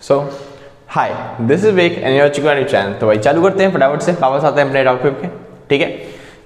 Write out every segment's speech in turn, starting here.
So hi, this is Vik and your chicken channel. तो भाई चालू करते हैं फटाफट से, वापस आते हैं अपने टॉपिक पे। ठीक है,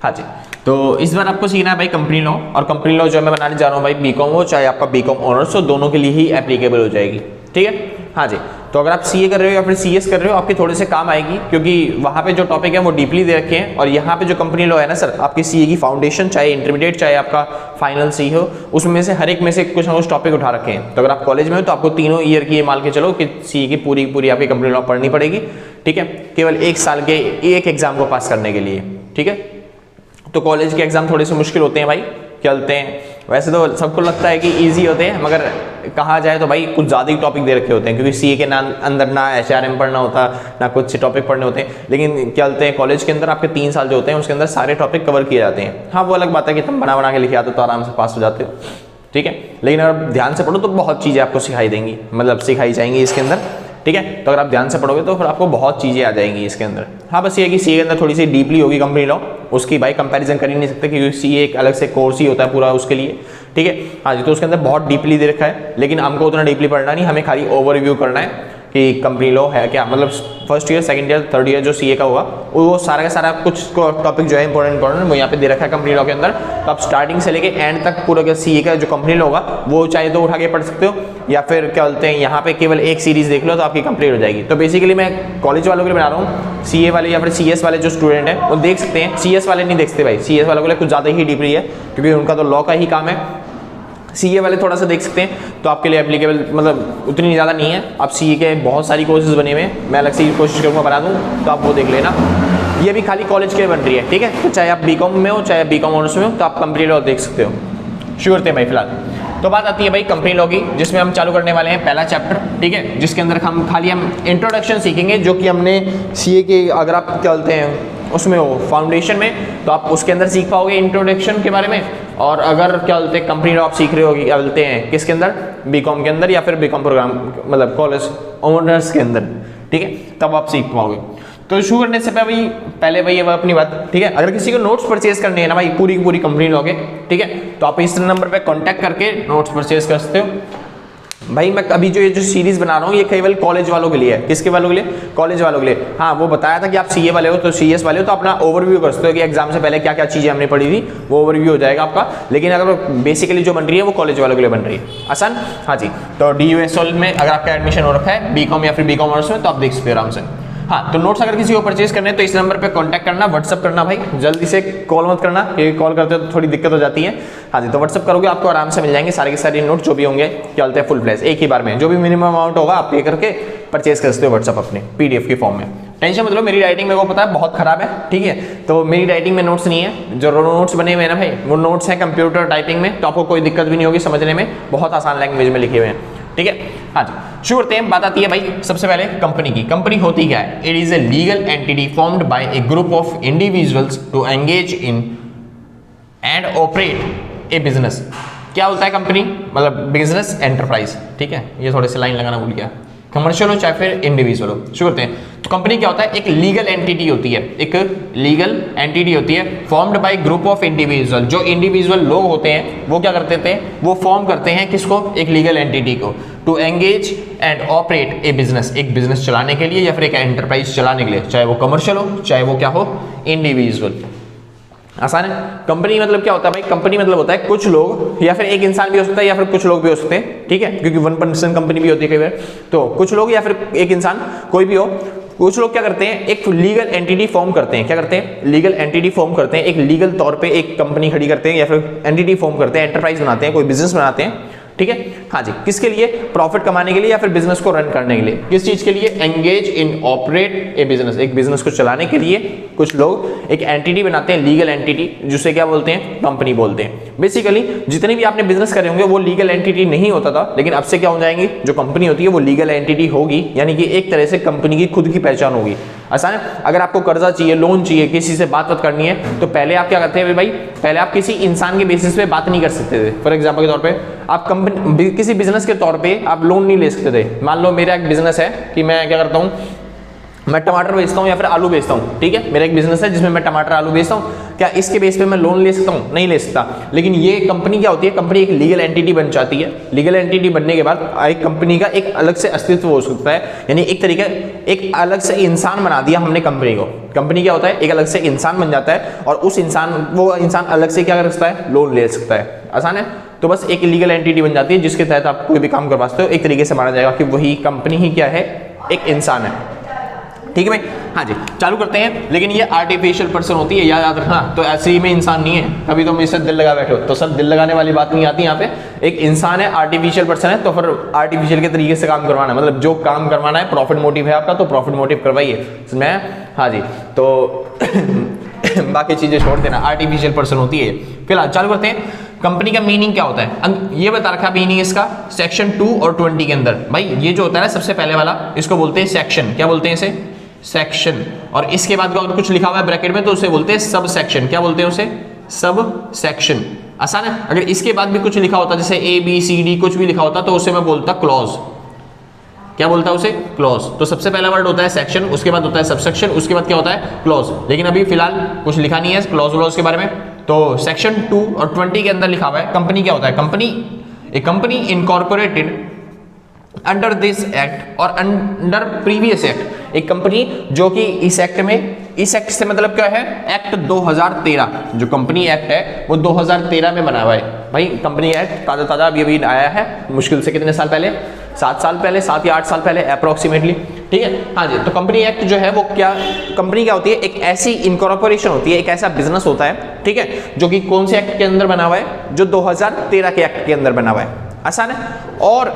हाँ जी। तो इस बार आपको सीखना है भाई कंपनी लॉ, और कंपनी लॉ जो मैं बनाने जा रहा हूँ भाई बीकॉम हो चाहे आपका बीकॉम ऑनर्स हो, दोनों के लिए ही एप्लीकेबल हो जाएगी। ठीक है, हाँ जी। तो अगर आप सीए कर रहे हो या फिर सीएस कर रहे हो, आपके थोड़े से काम आएगी, क्योंकि वहाँ पे जो टॉपिक है वो डीपली दे रखे हैं, और यहाँ पे जो कंपनी लॉ है ना सर, आपकी सीए की फाउंडेशन चाहे इंटरमीडिएट चाहे आपका फाइनल सी हो, उसमें से हर एक में से कुछ ना कुछ टॉपिक उठा रखे हैं। तो अगर आप कॉलेज में हो तो आपको तीनों ईयर की ये मान के चलो कि सीए की पूरी आपकी कंपनी लॉ पढ़नी पड़ेगी। ठीक है, केवल एक साल के एक एग्जाम को पास करने के लिए। ठीक है, तो कॉलेज के एग्जाम थोड़े से मुश्किल होते हैं भाई, चलते हैं। वैसे तो सबको लगता है कि इजी होते हैं, मगर कहा जाए तो भाई कुछ ज़्यादा ही टॉपिक दे रखे होते हैं, क्योंकि सीए के अंदर ना एचआरएम पढ़ना होता, ना कुछ टॉपिक पढ़ने होते हैं। लेकिन क्या होते हैं, कॉलेज के अंदर आपके 3 साल जो होते हैं उसके अंदर सारे टॉपिक कवर किए जाते हैं। हाँ, वो अलग बात है कि तुम बना के लिखे आते हो तो आराम से पास हो जाते हो। ठीक है, लेकिन अगर ध्यान से पढ़ो तो बहुत चीज़ें आपको सिखाई देंगी, मतलब सिखाई जाएंगी इसके अंदर। ठीक है, तो अगर आप ध्यान से पढ़ोगे तो फिर आपको बहुत चीज़ें आ जाएंगी इसके अंदर। हाँ, बस ये है कि सीए के अंदर थोड़ी सी डीपली होगी कंपनी लॉ, उसकी भाई कंपैरिजन कर ही नहीं सकते, क्योंकि सीए एक अलग से कोर्स ही होता है पूरा उसके लिए। ठीक है, हाँ जी। तो उसके अंदर बहुत डीपली दे रखा है, लेकिन हमको उतना डीपली पढ़ना नहीं, हमें खाली ओवरव्यू करना है कि कंपनी लॉ है क्या, मतलब first year second year third year जो सीए का होगा वो सारा का सारा कुछ टॉपिक जो है इंपॉर्टेंट वो यहाँ पे दे रखा है कंपनी लॉ के अंदर। तो आप स्टार्टिंग से लेके एंड तक पूरा सीए का जो कंपनी लॉ होगा वो चाहे तो उठा के पढ़ सकते हो, या फिर क्या बोलते हैं यहाँ पे केवल एक सीरीज देख लो तो आपकी कंप्लीट हो जाएगी। तो बेसिकली मैं कॉलेज वालों के लिए बना रहा हूँ, सीए वाले या फिर सीएस वाले जो स्टूडेंट हैं वो देख सकते हैं, सीएस वाले नहीं देख सकते भाई, सीएस वालों के लिए कुछ ज़्यादा ही डीपली है, क्योंकि उनका तो लॉ का ही काम है। सीए वाले थोड़ा सा देख सकते हैं, तो आपके लिए एप्लीकेबल मतलब उतनी ज़्यादा नहीं है। आप सीए के बहुत सारी कोर्सेज बने हुए हैं, मैं अलग से कोशिश करूँगा बना दूँ, तो आप वो देख लेना। ये भी खाली कॉलेज के लिए बन रही है। ठीक है, तो चाहे आप बीकॉम में हो चाहे बीकॉम ऑनर्स में हो, तो आप कंपनी लॉ देख सकते हो। शुरू करते हैं भाई फिलहाल। तो बात आती है भाई कंपनी लॉ की, जिसमें हम चालू करने वाले हैं पहला चैप्टर। ठीक है, जिसके अंदर हम इंट्रोडक्शन सीखेंगे, जो कि हमने सीए के अगर आप क्या बोलते हैं उसमें हो फाउंडेशन में, तो आप उसके अंदर सीख पाओगे इंट्रोडक्शन के बारे में। और अगर क्या बोलते हैं कंपनी लॉ आप सीख रहे हो क्या बोलते हैं किसके अंदर, बीकॉम के अंदर या फिर बीकॉम प्रोग्राम मतलब कॉलेज ऑनर्स के अंदर। ठीक है, तब आप सीख पाओगे। तो शुरू करने से पहले भाई ये अपनी बात। ठीक है, अगर किसी को नोट्स परचेज करने हैं ना भाई पूरी कंपनी लॉ के, ठीक है, तो आप इस नंबर पे कांटेक्ट करके नोट्स परचेज कर सकते हो। भाई मैं अभी जो ये जो सीरीज बना रहा हूँ ये केवल कॉलेज वालों के लिए है। किसके वालों के लिए? कॉलेज वालों के लिए। हाँ, वो बताया था कि आप सीए वाले हो तो सीएस वाले हो तो अपना ओवरव्यू कर सकते हो कि एग्जाम से पहले क्या क्या चीज़ें हमने पढ़ी थी, वो ओवरव्यू हो जाएगा आपका। लेकिन अगर बेसिकली जो बन रही है वो कॉलेज वालों के लिए बन रही है। आसान? हाँ जी। तो DUSOL में अगर आपका एडमिशन हो रखा है बीकॉम या फिर बीकॉम ऑनर्स में, तो आप देख सकते हो आराम से। हाँ, तो नोट्स अगर किसी को परचेज करने हैं तो इस नंबर पे कांटेक्ट करना, व्हाट्सअप करना भाई, जल्दी से कॉल मत करना, क्योंकि कॉल करते हो तो थोड़ी दिक्कत हो जाती है। हाँ जी, तो व्हाट्सअप करोगे आपको आराम से मिल जाएंगे सारे के सारे नोट जो भी होंगे, क्या बोलते हैं फुल फ्लैश एक ही बार में, जो भी मिनिमम अमाउंट होगा आप पे करके परचेज कर सकते हो व्हाट्सअप अपने PDF के फॉर्म में। टेंशन मतलब मेरी राइटिंग मेरे को पता है बहुत खराब है। ठीक है, तो मेरी राइटिंग में नोट्स नहीं है, जो नोट्स बने हुए हैं ना भाई वो नोट्स हैं कंप्यूटर टाइपिंग में, तो आपको कोई दिक्कत भी नहीं होगी समझने में, बहुत आसान लैंग्वेज में लिखे हुए हैं। ठीक है, हाँ जी। शुरू करते हैं। बात आती है भाई सबसे पहले कंपनी की। कंपनी होती क्या है? It is a legal entity formed by a group of individuals to engage in and operate a business. क्या होता है कंपनी? मतलब बिजनेस एंटरप्राइज। ठीक है, ये थोड़े से लाइन लगाना भूल गया, कमर्शियल हो चाहे फिर इंडिविजुअल हो। शुरू करते हैं। तो कंपनी क्या होता है? एक लीगल एंटिटी होती है, एक लीगल एंटिटी होती है formed by group of individual. जो इंडिविजुअल लोग होते हैं वो क्या करते थे? वो फॉर्म करते हैं किसको? एक लीगल एंटिटी को, to engage and operate a business, एक बिजनेस चलाने के लिए या फिर एक एंटरप्राइज चलाने के लिए, चाहे वो कमर्शियल हो चाहे वो क्या हो इंडिविजुअल। आसान है। कंपनी मतलब क्या होता है भाई? कंपनी मतलब होता है कुछ लोग, या फिर एक इंसान भी हो सकता है या फिर कुछ लोग भी हो सकते हैं। ठीक है, क्योंकि 1% कंपनी भी होती है कई बार, तो कुछ लोग या फिर एक इंसान कोई भी हो, कुछ लोग क्या करते हैं? एक लीगल एंटिटी फॉर्म करते हैं। क्या करते हैं? लीगल एंटिटी फॉर्म करते हैं, एक लीगल तौर पे एक कंपनी खड़ी करते हैं या फिर एंटिटी फॉर्म करते हैं, एंटरप्राइज बनाते हैं, कोई बिजनेस बनाते हैं। ठीक है, हाँ जी। किसके लिए? प्रॉफिट कमाने के लिए या फिर बिजनेस को रन करने के लिए। किस चीज के लिए? Engage in operate a business, एक बिजनेस को चलाने के लिए कुछ लोग एक एंटिटी बनाते हैं, लीगल एंटिटी, जिसे क्या बोलते हैं? कंपनी बोलते हैं। बेसिकली जितने भी आपने बिजनेस करे होंगे वो लीगल एंटिटी नहीं होता था, लेकिन अब से क्या हो जाएंगे? जो कंपनी होती है वो लीगल एंटिटी होगी, यानी कि एक तरह से कंपनी की खुद की पहचान होगी। आसान है। अगर आपको कर्जा चाहिए, लोन चाहिए, किसी से बात करनी है, तो पहले आप क्या करते हैं भाई? पहले आप किसी इंसान के बेसिस पे बात नहीं कर सकते थे। फॉर एग्जांपल के तौर पे आप कंपनी किसी बिजनेस के तौर पे आप लोन नहीं ले सकते थे। मान लो मेरा एक बिजनेस है कि मैं क्या करता हूँ, मैं टमाटर बेचता हूँ या फिर आलू बेचता हूँ, ठीक है, मेरा एक बिजनेस है जिसमें मैं टमाटर आलू बेचता हूँ, क्या इसके बेस पे मैं लोन ले सकता हूँ? नहीं ले सकता। लेकिन ये कंपनी क्या होती है, कंपनी एक लीगल एंटिटी बन जाती है। लीगल एंटिटी बनने के बाद एक कंपनी का एक अलग से अस्तित्व हो सकता है, यानी एक तरीके एक अलग से इंसान बना दिया हमने कंपनी को। कंपनी क्या होता है, एक अलग से इंसान बन जाता है और उस इंसान वो इंसान अलग से क्या कर सकता है, लोन ले सकता है। आसान है। तो बस एक लीगल एंटिटी बन जाती है जिसके तहत आप कोई भी काम करवा सकते हो। एक तरीके से माना जाएगा कि वही कंपनी ही क्या है, एक इंसान है। ठीक है भाई, हाँ जी, चालू करते हैं। लेकिन ये आर्टिफिशियल पर्सन होती है, याद रखना। तो ऐसे ही में इंसान नहीं है, कभी तुम इससे दिल लगा बैठो तो सर दिल लगाने वाली बात नहीं आती। यहाँ पे एक इंसान है, आर्टिफिशियल पर्सन है, तो फिर आर्टिफिशियल के तरीके से काम करवाना, मतलब जो काम करवाना है, प्रॉफिट मोटिव है आपका तो प्रॉफिट मोटिव करवाइए। मैं हाँ जी, तो बाकी चीजें छोड़ देना, आर्टिफिशियल पर्सन होती है। फिलहाल चालू करते हैं। कंपनी का मीनिंग क्या होता है, ये बता रखा मीनिंग इसका सेक्शन 2 और 20 के अंदर। भाई ये जो होता है ना सबसे पहले वाला, इसको बोलते हैं सेक्शन। क्या बोलते हैं इसे, सेक्शन। और इसके बाद अगर कुछ लिखा हुआ है ब्रैकेट में तो उसे बोलते हैं सब सेक्शन। क्या बोलते हैं उसे, सब सेक्शन। आसान है। अगर इसके बाद भी कुछ लिखा होता जैसे ABCD कुछ भी लिखा होता तो उसे मैं बोलता क्लॉज। क्या बोलता है उसे, क्लॉज। तो सबसे पहला वर्ड होता है सेक्शन, उसके बाद होता है सबसेक्शन, उसके बाद क्या होता है, क्लॉज। लेकिन अभी फिलहाल कुछ लिखा नहीं है क्लॉज व्लॉज के बारे में। तो सेक्शन 2 और 20 के अंदर लिखा हुआ है कंपनी क्या होता है। Company, a company incorporated under this act और अंडर प्रीवियस एक्ट। एक कंपनी जो कि इस एक्ट में, इस एक्ट से मतलब क्या है, एक्ट 2013, जो कंपनी एक्ट है वो 2013 में बना हुआ है। भाई कंपनी एक्ट ताजा ताजा अभी आया है, मुश्किल से कितने साल पहले, 7 साल पहले, 7 या 8 साल पहले अप्रोक्सीमेटली। ठीक है, हाँ जी। तो कंपनी एक्ट जो है वो क्या, कंपनी क्या होती है, एक ऐसी इनकॉर्पोरेशन होती है, एक ऐसा बिजनेस होता है, ठीक है, जो कि कौन से एक्ट के अंदर बना हुआ है, जो 2013 के एक्ट के अंदर बना हुआ है। आसान है। और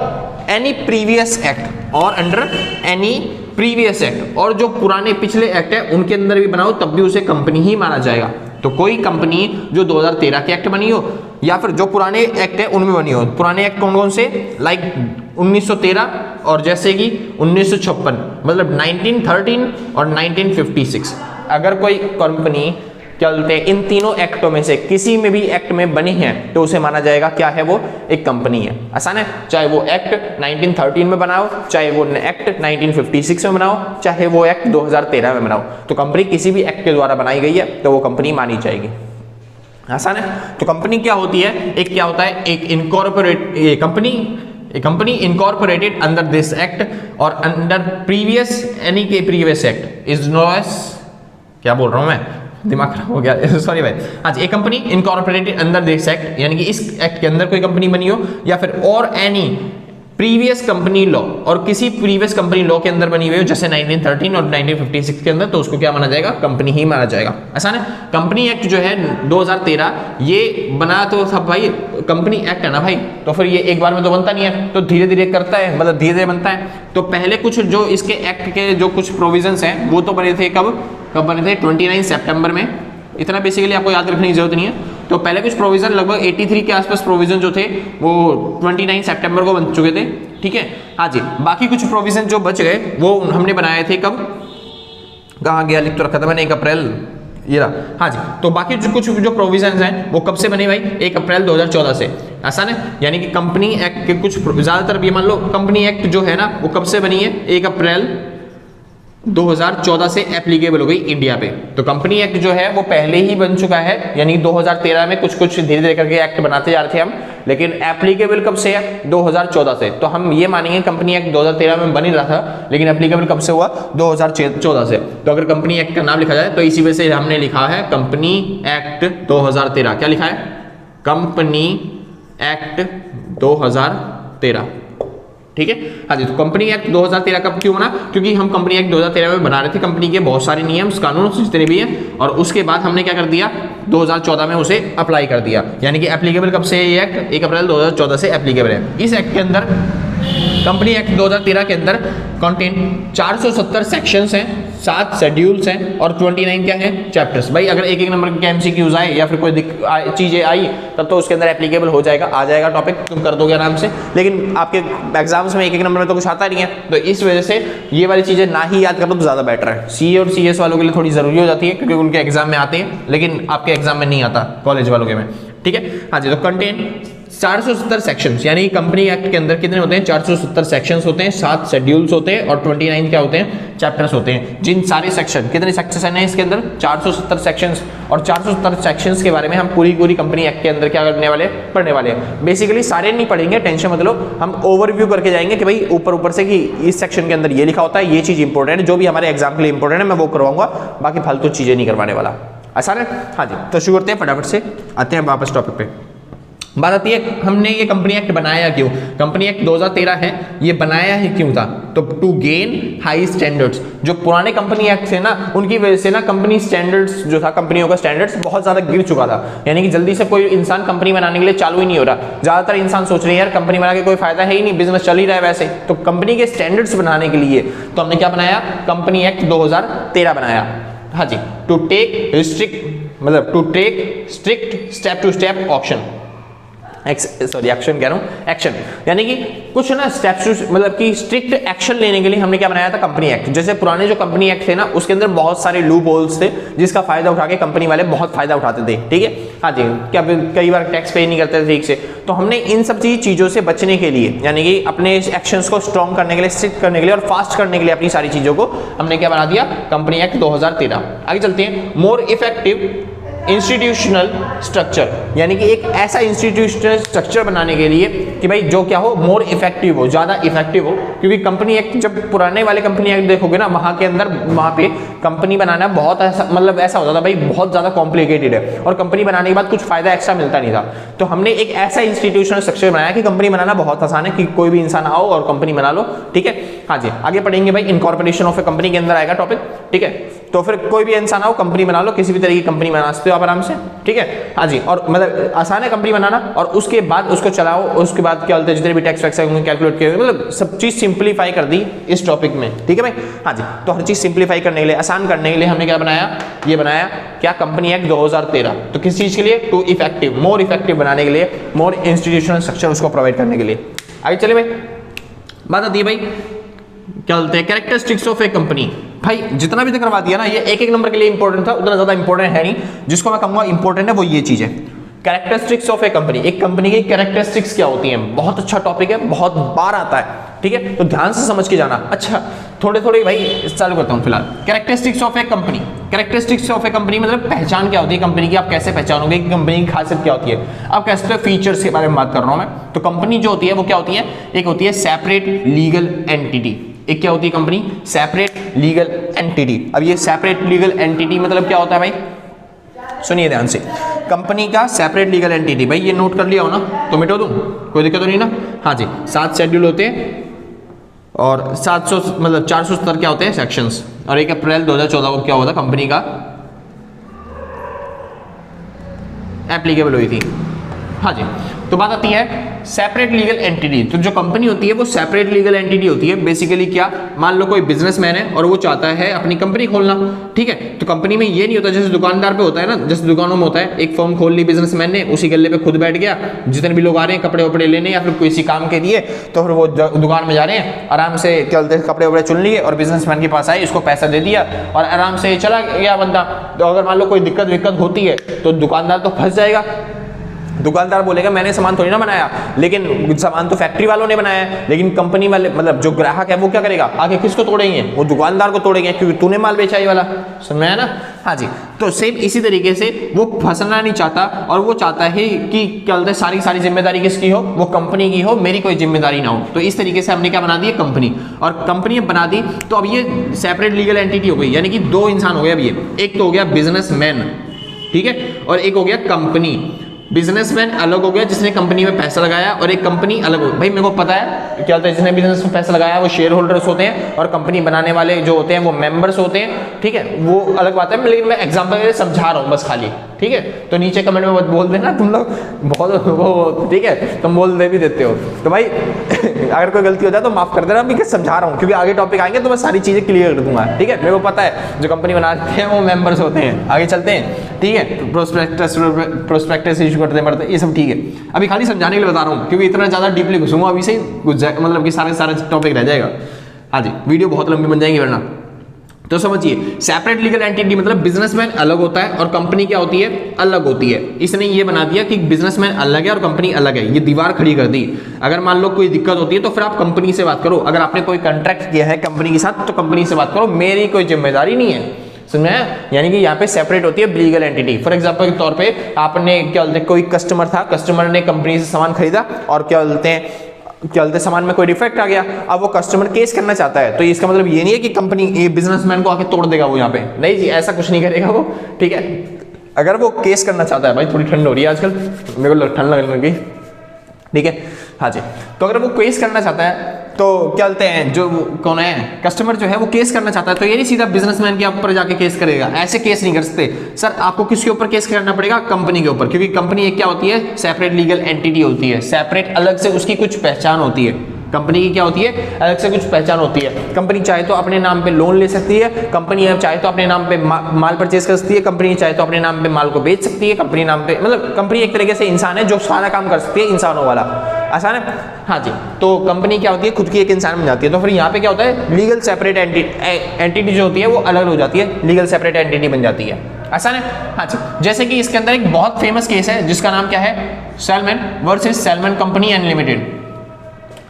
एनी प्रीवियस एक्ट, और अंडर एनी प्रीवियस एक्ट, और जो पुराने पिछले एक्ट है उनके अंदर भी बनाओ तब भी उसे कंपनी ही माना जाएगा। तो कोई कंपनी जो 2013 के एक्ट बनी हो या फिर जो पुराने एक्ट है उनमें बनी हो। पुराने एक्ट कौन कौन से, लाइक 1913 और जैसे कि 1956, मतलब 1913 और 1956। अगर कोई कंपनी चलते इन तीनों एक्टों में से किसी में भी एक्ट में बनी है तो उसे माना जाएगा क्या है, वो एक कंपनी है। आसान है। चाहे वो एक्ट 1913 में बनाओ, चाहे वो एक्ट 1956 में बनाओ, चाहे वो एक्ट 2013 में बनाओ, तो कंपनी किसी भी एक्ट के द्वारा बनाई गई है तो वो कंपनी मानी जाएगी। आसान है। तो कंपनी क्या होती है, एक क्या होता है, एक incorporate company, a company incorporated under this act और अंडर प्रीवियस एनी के previous act is known as, क्या बोल रहा हूं मैं, दिमाग खराब हो गया, सॉरी भाई। आज एक company incorporated under this act, यानी कि इस एक्ट के अंदर कोई कंपनी बनी हो, या फिर और एनी प्रीवियस कंपनी लॉ, और किसी प्रीवियस कंपनी लॉ के अंदर बनी हुई हो जैसे 1913 और 1956 के अंदर, तो उसको क्या माना जाएगा, कंपनी ही माना जाएगा। आसान है। कंपनी एक्ट जो है 2013 ये बना तो था भाई, कंपनी एक्ट है ना भाई, तो फिर ये एक बार में तो बनता नहीं है, तो धीरे धीरे करता है, मतलब धीरे धीरे बनता है। तो पहले कुछ जो इसके एक्ट के जो कुछ प्रोविजंस हैं वो तो बने थे कब बने थे, 29 सितंबर में। इतना बेसिकली आपको याद रखने की जरूरत नहीं है। तो पहले कुछ प्रोविजन लगभग 83 के आसपास प्रोविजन जो थे वो 29 सितंबर को बन चुके थे। ठीक है, हाँ जी। बाकी कुछ प्रोविजन जो बच गए वो हमने बनाए थे कब, कहाँ गया, लिख तो रखा था मैंने, 1 अप्रैल, ये रहा। हाँ जी। तो बाकी जो कुछ जो प्रोविजंस हैं वो कब से बने भाई, 1 अप्रैल 2014 से। आसान है। यानी कि कंपनी एक्ट के कुछ ज्यादातर, ये मान लो कंपनी एक्ट जो है ना वो कब से बनी है, 1 अप्रैल 2014 से एप्लीकेबल हो गई इंडिया पे। तो कंपनी एक्ट जो है वो पहले ही बन चुका है, यानी 2013 में कुछ कुछ धीरे धीरे करके एक्ट बनाते जा रहे थे हम, लेकिन एप्लीकेबल कब से है, 2014 से। तो हम ये मानेंगे कंपनी एक्ट 2013 में बन ही रहा था, लेकिन एप्लीकेबल कब से हुआ, 2014 से। तो अगर कंपनी एक्ट का नाम लिखा जाए तो इसी वजह से हमने लिखा है कंपनी एक्ट 2013। क्या लिखा है, कंपनी एक्ट 2013। ठीक है, हाँ जी। तो कंपनी एक्ट 2013 कब क्यों बना, क्योंकि हम कंपनी एक्ट 2013 में बना रहे थे कंपनी के बहुत सारे नियम कानून जितने भी हैं, और उसके बाद हमने क्या कर दिया, 2014 में उसे अप्लाई कर दिया। यानी कि एप्लीकेबल कब से ये एक्ट, 1 अप्रैल 2014 से एप्लीकेबल है। इस एक्ट के अंदर, कंपनी एक्ट 2013 के अंदर कंटेंट 470 सेक्शंस हैं, 7 शेड्यूल्स हैं और 29 क्या है, चैप्टर्स। भाई अगर एक एक नंबर के एमसीक्यूज आए या फिर कोई चीजें आई तब तो उसके अंदर एप्लीकेबल हो जाएगा, आ जाएगा टॉपिक, तुम कर दोगे आराम से। लेकिन आपके एग्जाम्स में एक एक नंबर में तो कुछ आता नहीं है, तो इस वजह से ये वाली चीजें ना ही याद कर लो तो ज्यादा बेटर है। सीए और सीएस वालों के लिए थोड़ी जरूरी हो जाती है क्योंकि उनके एग्जाम में आते हैं, लेकिन आपके एग्जाम में नहीं आता, कॉलेज वालों के में। ठीक है, हाँ जी। तो कंटेंट 470 सेक्शंस, यानी कंपनी एक्ट के अंदर कितने होते हैं? 470 सेक्शंस होते हैं, 7 शेड्यूल्स होते हैं और 29 क्या होते हैं? चैप्टर्स होते हैं। जिन सारे सेक्शन, कितने सेक्शन हैं इसके अंदर? 470 सेक्शंस। और 470 सेक्शंस के बारे में हम पूरी कंपनी एक्ट के अंदर क्या करने वाले? पढ़ने वाले हैं। बेसिकली सारे नहीं पढ़ेंगे, टेंशन मत लो, हम ओवरव्यू करके जाएंगे कि भाई ऊपर से कि इस सेक्शन के अंदर ये लिखा होता है, ये चीज इंपॉर्टेंट है, जो भी हमारे एग्जाम के लिए इंपॉर्टेंट है मैं वो करवाऊंगा, बाकी फालतू चीजें नहीं करवाने वाला। आसान है? हाँ जी, तो शुरू करते हैं, फटाफट से आते हैं वापस टॉपिक पे। बात आती है हमने ये कंपनी एक्ट बनाया क्यों? कंपनी एक्ट 2013 है, ये बनाया है क्यों था? तो टू गेन हाई स्टैंडर्ड्स। जो पुराने कंपनी एक्ट थे ना, उनकी वजह से ना कंपनी स्टैंडर्ड्स जो था, कंपनियों का स्टैंडर्ड्स बहुत ज्यादा गिर चुका था, यानी कि जल्दी से कोई इंसान कंपनी बनाने के लिए चालू ही नहीं हो रहा। ज्यादातर इंसान सोच रहे हैं यार कंपनी बना के कोई फायदा है ही नहीं, बिजनेस चल ही रहा है वैसे। तो कंपनी के स्टैंडर्ड्स बनाने के लिए तो हमने क्या बनाया? कंपनी एक्ट 2013 बनाया। हाँ जी, to take strict step to step action कह रहा हूं, एक्शन यानी कि कुछ ना स्टेप्स, मतलब कि स्ट्रिक्ट एक्शन लेने के लिए हमने क्या बनाया था? Company act. जैसे पुराने जो कंपनी एक्ट थे ना, उसके अंदर बहुत सारे लूप होल्स थे जिसका फायदा उठा के कंपनी वाले बहुत फायदा उठाते थे, ठीक है। हाँ जी, क्या कई बार टैक्स पे नहीं करते थे ठीक से। तो हमने इन सब चीजों से बचने के लिए, यानी कि अपने एक्शंस को स्ट्रॉन्ग करने के लिए, स्ट्रिक्ट करने के लिए और फास्ट करने के लिए अपनी सारी चीजों को हमने क्या बना दिया? Company act 2013। आगे चलते हैं। मोर इफेक्टिव इंस्टीट्यूशनल स्ट्रक्चर, यानी कि एक ऐसा इंस्टीट्यूशनल स्ट्रक्चर बनाने के लिए कि भाई जो क्या हो? मोर इफेक्टिव हो, ज्यादा इफेक्टिव हो। क्योंकि कंपनी एक्ट, जब पुराने वाले कंपनी एक्ट देखोगे ना, वहां के अंदर वहां पे कंपनी बनाना बहुत ऐसा, मतलब ऐसा होता था भाई बहुत ज्यादा कॉम्प्लिकेटेड है, और कंपनी बनाने के बाद कुछ फायदा एक्स्ट्रा मिलता नहीं था। तो हमने एक ऐसा इंस्टीट्यूशनल स्ट्रक्चर बनाया कि कंपनी बनाना बहुत आसान है, कि कोई भी इंसान आओ और कंपनी बना लो, ठीक है। हाँ जी, आगे पढ़ेंगे भाई, इनकॉर्पोरेशन ऑफ ए कंपनी के अंदर आएगा टॉपिक, ठीक है। तो फिर कोई भी इंसान आओ, कंपनी बना लो, किसी भी तरह की कंपनी बना सकते हो आप आराम से, ठीक है। हाँ जी, और मतलब आसान है कंपनी बनाना, और उसके बाद उसको चलाओ, उसके बाद क्या बोलते हैं, जितने भी टैक्स वैक्स होंगे कैलकुलेट किए, मतलब सब चीज सिंप्लीफाई कर दी इस टॉपिक में, ठीक है भाई। हाँ जी, तो हर चीज सिंप्लीफाई करने के लिए, आसान करने के लिए हमने क्या बनाया? ये बनाया क्या? Company act 2013। तो किस चीज के लिए? टू इफेक्टिव, मोर इफेक्टिव बनाने के लिए, मोर इंस्टीट्यूशनल स्ट्रक्चर उसको प्रोवाइड करने के लिए। आगे चले भाई, बात आती है भाई क्या बोलते हैं, कैरेक्टरिस्टिक्स ऑफ ए कंपनी। भाई जितना भी तक करवा दिया ना, ये एक नंबर के लिए इंपॉर्टेंट था, उतना ज्यादा इंपॉर्टेंट है नहीं। जिसको मैं कहूंगा इंपॉर्टेंट है वो ये चीज है, कैरेक्टरिस्टिक्स ऑफ ए कंपनी। एक कंपनी की कैरेक्टरिस्टिक्स क्या होती हैं? बहुत अच्छा टॉपिक है, बहुत बार आता है, ठीक है। तो ध्यान से समझ के जाना। अच्छा, थोड़े भाई चालू करता हूं फिलहाल। Characteristics of A company, characteristics of A company मतलब पहचान क्या होती है कंपनी की, आप कैसे पहचानोगे कि कंपनी की खासियत क्या होती है। आप कह सकते हो फीचर्स के बारे में बात कर रहा हूं मैं। तो कंपनी जो होती है वो क्या होती है? एक होती है सेपरेट लीगल एंटिटी। एक क्या होती है कंपनी? Separate legal entity. अब ये सेपरेट लीगल एंटिटी मतलब क्या होता है भाई? सुनिए ध्यान से। कंपनी का सेपरेट लीगल एंटिटी, भाई ये नोट कर लिया हो ना, तो मिटो दूं, कोई दिक्कत तो नहीं ना? हाँ जी, 7 शेड्यूल होते हैं और 700 मतलब 470 क्या होते हैं? सेक्शंस। और 1 अप्रैल 2014 को क्या हुआ था? कंपनी का एप्लीकेबल हुई थी। हाँ जी, तो बात आती है सेपरेट लीगल एंटिटी। तो जो कंपनी होती है वो सेपरेट लीगल एंटिटी होती है। बेसिकली क्या, मान लो कोई बिजनेसमैन है और वो चाहता है अपनी कंपनी खोलना, ठीक है। तो कंपनी में ये नहीं होता जैसे दुकानदार पे होता है ना, जैसे दुकानों में होता है, एक फर्म खोल ली बिजनेसमैन ने, उसी गल्ले पे खुद बैठ गया, जितने भी लोग आ रहे हैं कपड़े वपड़े लेने या फिर किसी काम के लिए, तो फिर वो दुकान में जा रहे हैं, आराम से क्या बोलते हैं कपड़े वपड़े चुन लिए और बिजनेसमैन के पास आए, इसको पैसा दे दिया और आराम से चला गया बंदा। तो अगर मान लो कोई दिक्कत होती है तो दुकानदार तो फंस जाएगा। दुकानदार बोलेगा मैंने सामान थोड़ी ना बनाया, लेकिन सामान तो फैक्ट्री वालों ने बनाया है। लेकिन कंपनी वाले मतलब जो ग्राहक है वो क्या करेगा? आगे किसको तोड़ेंगे? वो दुकानदार को तोड़ेंगे, क्योंकि तूने माल बेचा ही वाला। समझ में आया ना? हाँ जी, तो सेम इसी तरीके से वो फंसना नहीं चाहता और वो चाहता है कि क्या बोलते हैं सारी जिम्मेदारी किसकी हो? वो कंपनी की हो, मेरी कोई जिम्मेदारी ना हो। तो इस तरीके से हमने क्या बना दी? कंपनी। और कंपनी बना दी तो अब ये सेपरेट लीगल एंटिटी हो गई, यानी कि 2 इंसान हो गए अब ये। एक तो हो गया बिजनेसमैन, ठीक है, और एक हो गया कंपनी। बिजनेसमैन अलग हो गया जिसने कंपनी में पैसा लगाया, और एक कंपनी अलग हो गई। भाई मेरे को पता है क्या होता है, जिसने बिजनेस में पैसा लगाया वो शेयर होल्डर्स होते हैं और कंपनी बनाने वाले जो होते हैं वो मेंबर्स होते हैं, ठीक है, वो अलग बात है। लेकिन मैं एग्जांपल के लिए समझा रहा हूँ बस खाली, ठीक है। तो नीचे कमेंट में बोल देना तुम लोग बहुत वो, ठीक है, तुम बोल दे भी देते हो तो भाई अगर कोई गलती हो जाए तो माफ कर देना, मैं समझा रहा हूँ, क्योंकि आगे टॉपिक आएंगे तो मैं सारी चीजें क्लियर कर दूंगा, ठीक है। मेरे को पता है जो कंपनी बनाते हैं वो मेंबर्स होते हैं। आगे चलते हैं, ठीक है। प्रोस्पेक्टस इशू करते पड़ते ये सब, ठीक है। अभी खाली समझाने के लिए बता रहा हूँ, क्योंकि इतना ज्यादा डीपली घुसूंगा अभी से मतलब कि सारा टॉपिक रह जाएगा। हाँ जी, वीडियो बहुत लंबी बन जाएंगी वरना। तो समझिए सेपरेट लीगल एंटिटी मतलब बिजनेसमैन अलग होता है और कंपनी क्या होती है, अलग होती है। इसने ये बना दिया कि बिजनेसमैन अलग है और कंपनी अलग है, ये दीवार खड़ी कर दी। अगर मान लो कोई दिक्कत होती है तो फिर आप कंपनी से बात करो, अगर आपने कोई कॉन्ट्रैक्ट किया है कंपनी के साथ तो कंपनी से बात करो, मेरी कोई जिम्मेदारी नहीं है। समझ में? यानी कि यहाँ पे सेपरेट होती है लीगल एंटिटी। फॉर एग्जांपल के तौर पे आपने क्या बोलते हैं, कोई कस्टमर था, कस्टमर ने कंपनी से सामान खरीदा और क्या बोलते हैं सामान में कोई डिफेक्ट आ गया, अब वो कस्टमर केस करना चाहता है, तो इसका मतलब ये नहीं है कि कंपनी ये बिजनेसमैन को आके तोड़ देगा वो यहाँ पे, नहीं जी, ऐसा कुछ नहीं करेगा वो। ठीक है, अगर वो केस करना चाहता है, भाई थोड़ी ठंड हो रही है आजकल, मेरे को ठंड लगने लगी, ठीक है, हाँ जी, तो अगर वो केस करना चाहता है तो क्या बोलते हैं, जो कौन है कस्टमर जो है वो केस करना चाहता है, तो ये नहीं सीधा बिजनेसमैन के ऊपर जाके केस करेगा, ऐसे केस नहीं कर सकते सर। आपको किसके ऊपर केस करना पड़ेगा, कंपनी के ऊपर, क्योंकि कंपनी एक क्या होती है, सेपरेट लीगल एंटिटी होती है, सेपरेट अलग से उसकी कुछ पहचान होती है। कंपनी की क्या होती है, अलग से कुछ पहचान होती है। कंपनी चाहे तो अपने नाम पे लोन ले सकती है, कंपनी चाहे तो अपने नाम पे माल परचेज कर सकती है, कंपनी चाहे तो अपने नाम पे माल को बेच सकती है, कंपनी नाम पे, मतलब कंपनी एक तरीके से इंसान है जो सारा काम कर सकती है इंसानों वाला, आसान है, हाँ जी। तो कंपनी क्या होती है, खुद की एक इंसान बन जाती है। तो फिर यहाँ पे क्या होता है, लीगल सेपरेट एंटिटी जो होती है वो अलग हो जाती है, लीगल सेपरेट एंटिटी बन जाती है, आसान है, हाँ जी। जैसे कि इसके अंदर एक बहुत फेमस केस है जिसका नाम क्या है, salmon versus salmon company and limited,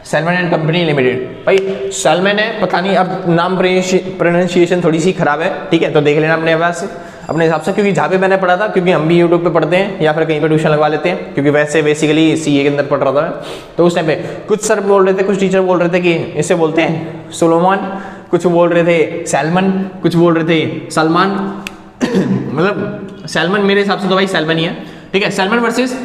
salmon and company limited. भाई सैलमन है, पता नहीं अब नाम प्रोनाउंसिएशन थोड़ी सी खराब है, ठीक है, तो देख लेना अपने आवाज से अपने हिसाब से, क्योंकि जहाँ पे मैंने पढ़ा था, क्योंकि हम भी यूट्यूब पे पढ़ते हैं या फिर कहीं पे ट्यूशन लगवा लेते हैं, क्योंकि वैसे बेसिकली सीए के अंदर पढ़ रहा था मैं, तो उस टाइम पे कुछ सर बोल रहे थे, कुछ टीचर बोल रहे थे कि इसे बोलते हैं सोलोमन, कुछ बोल रहे थे सैलमन, कुछ बोल रहे थे सलमान मतलब सैलमन मेरे हिसाब से तो भाई सैलमन ही है, ठीक है। Salmon versus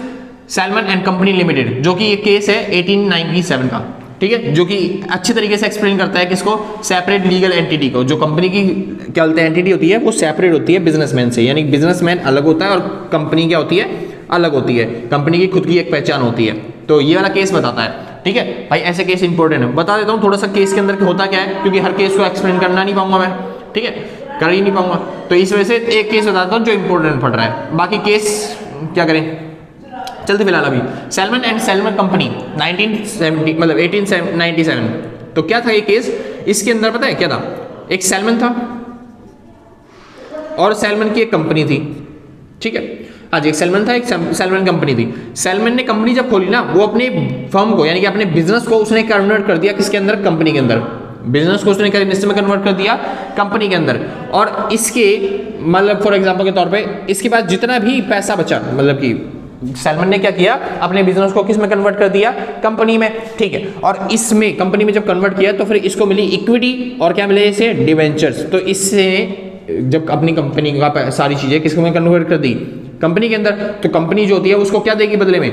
salmon and company limited, जो कि ये केस है 1897 का, ठीक है, जो कि अच्छे तरीके से एक्सप्लेन करता है किसको, सेपरेट लीगल एंटिटी को। जो कंपनी की क्या बोलते हैं एंटिटी होती है वो सेपरेट होती है बिजनेसमैन से, यानी बिजनेसमैन अलग होता है और कंपनी क्या होती है, अलग होती है, कंपनी की खुद की एक पहचान होती है। तो ये वाला केस बताता है, ठीक है भाई, ऐसे केस इंपॉर्टेंट है। बता देता हूँ थोड़ा सा केस के अंदर होता क्या है, क्योंकि हर केस को एक्सप्लेन करना नहीं पाऊंगा मैं, ठीक है, कर ही नहीं पाऊंगा, तो इस वजह से एक केस बताता हूँ जो इंपॉर्टेंट पड़ रहा है, बाकी केस क्या करें, चलते फिलहाल अभी सैलमन एंड सैलमन कंपनी 1970 मतलब 1897। तो क्या था ये केस, इसके अंदर पता है क्या था, एक सैलमन था और सैलमन की एक कंपनी थी, ठीक है, हाँ जी, एक सैलमन था, एक सैलमन कंपनी थी। सैलमन ने कंपनी जब खोली ना, वो अपने फर्म को यानी कि अपने बिजनेस को उसने कन्वर्ट कर दिया किसके अंदर, कंपनी के अंदर, बिजनेस को उसने में कन्वर्ट कर दिया कंपनी के अंदर। और इसके मतलब फॉर एग्जांपल के तौर पे इसके पास जितना भी पैसा बचा, मतलब कि सैलमन ने क्या किया, अपने बिजनेस को किस में कन्वर्ट कर दिया, कंपनी में, ठीक है। और इसमें कंपनी में जब कन्वर्ट किया तो फिर इसको मिली इक्विटी और क्या मिले इसे, डिवेंचर्स। तो इससे जब अपनी कंपनी का सारी चीजें किसको में कन्वर्ट कर दी, कंपनी के अंदर, तो कंपनी जो होती है उसको क्या देगी बदले में,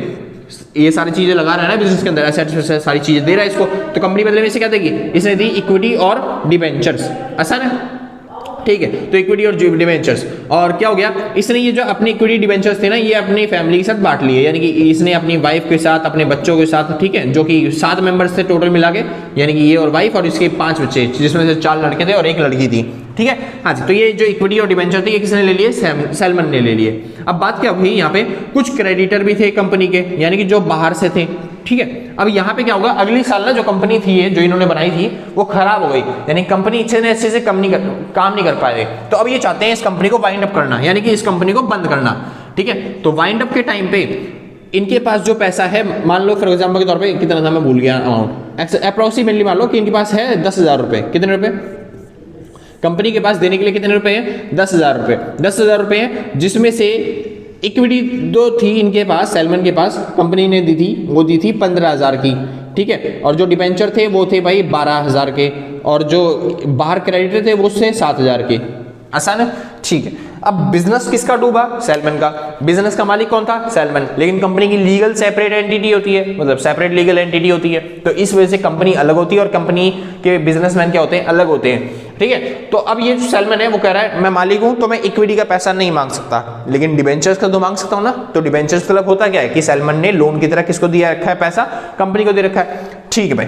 ये सारी चीजें लगा रहा है ना बिजनेस के अंदर, ऐसे सारी चीजें दे रहा है इसको, तो कंपनी बदले में इसे क्या देगी, इसने दी इक्विटी और डिवेंचर्स, आसान है, ठीक है। तो इक्विटी और डिवेंचर्स, और क्या हो गया, इसने ये जो अपनी इक्विटी डिवेंचर्स थे ना, ये अपनी फैमिली के साथ बांट लिए, यानी कि इसने अपनी वाइफ के साथ, अपने बच्चों के साथ, ठीक है, जो कि 7 मेंबर्स थे टोटल मिला के, यानी कि ये और वाइफ और इसके 5 बच्चे, जिसमें से 4 लड़के थे और 1 लड़की थी, ठीक है, हाँ जी। तो ये जो इक्विटी और डिवेंचर थे ये किसने ले लिए, सैलमन ने ले लिए। अब बात क्या हुई, यहाँ पे कुछ क्रेडिटर भी थे कंपनी के, यानी कि जो बाहर से थे, ठीक है। अब यहाँ पे क्या होगा, अगली साल ना जो कंपनी थी जो इन्होंने बनाई थी वो खराब हो गई, यानी कंपनी अच्छे से काम नहीं कर पाए। तो अब ये चाहते हैं इस कंपनी को वाइंड अप करना, यानी कि इस कंपनी को बंद करना, ठीक है। तो वाइंड अप के टाइम पे इनके पास जो पैसा है, मान लो फॉर एग्जाम्पल के तौर पे कितना था मैं भूल गया अमाउंट, अप्रोक्सीमेटली मान लो कि इनके पास है 10,000 रुपए, कितने रुपए कंपनी के पास देने के लिए, कितने रुपए हैं, 10,000 रुपए, 10,000 रुपए हैं, जिसमें से इक्विटी दो थी इनके पास, सैलमन के पास, कंपनी ने दी थी, वो दी थी 15,000 की, ठीक है। और जो डिबेंचर थे वो थे भाई 12,000 के, और जो बाहर क्रेडिटर थे वो से 7,000 के, आसान है, ठीक है। अब बिजनेस किसका डूबा, सैलमन का, बिजनेस का मालिक कौन था, सैलमन, लेकिन कंपनी की लीगल सेपरेट एंटिटी होती है, मतलब सेपरेट लीगल एंटिटी होती है, तो इस वजह से कंपनी अलग होती है और कंपनी के बिजनेसमैन क्या होते हैं, अलग होते हैं, ठीक है। तो अब ये जो सैलमन है वो कह रहा है मैं मालिक हूं तो मैं इक्विटी का पैसा नहीं मांग सकता, लेकिन डिबेंचर्स का तो मांग सकता हूं ना। तो डिबेंचर्स का होता क्या है कि सैलमन ने लोन की तरह किसको दिया रखा है, पैसा कंपनी को दे रखा है, ठीक है भाई।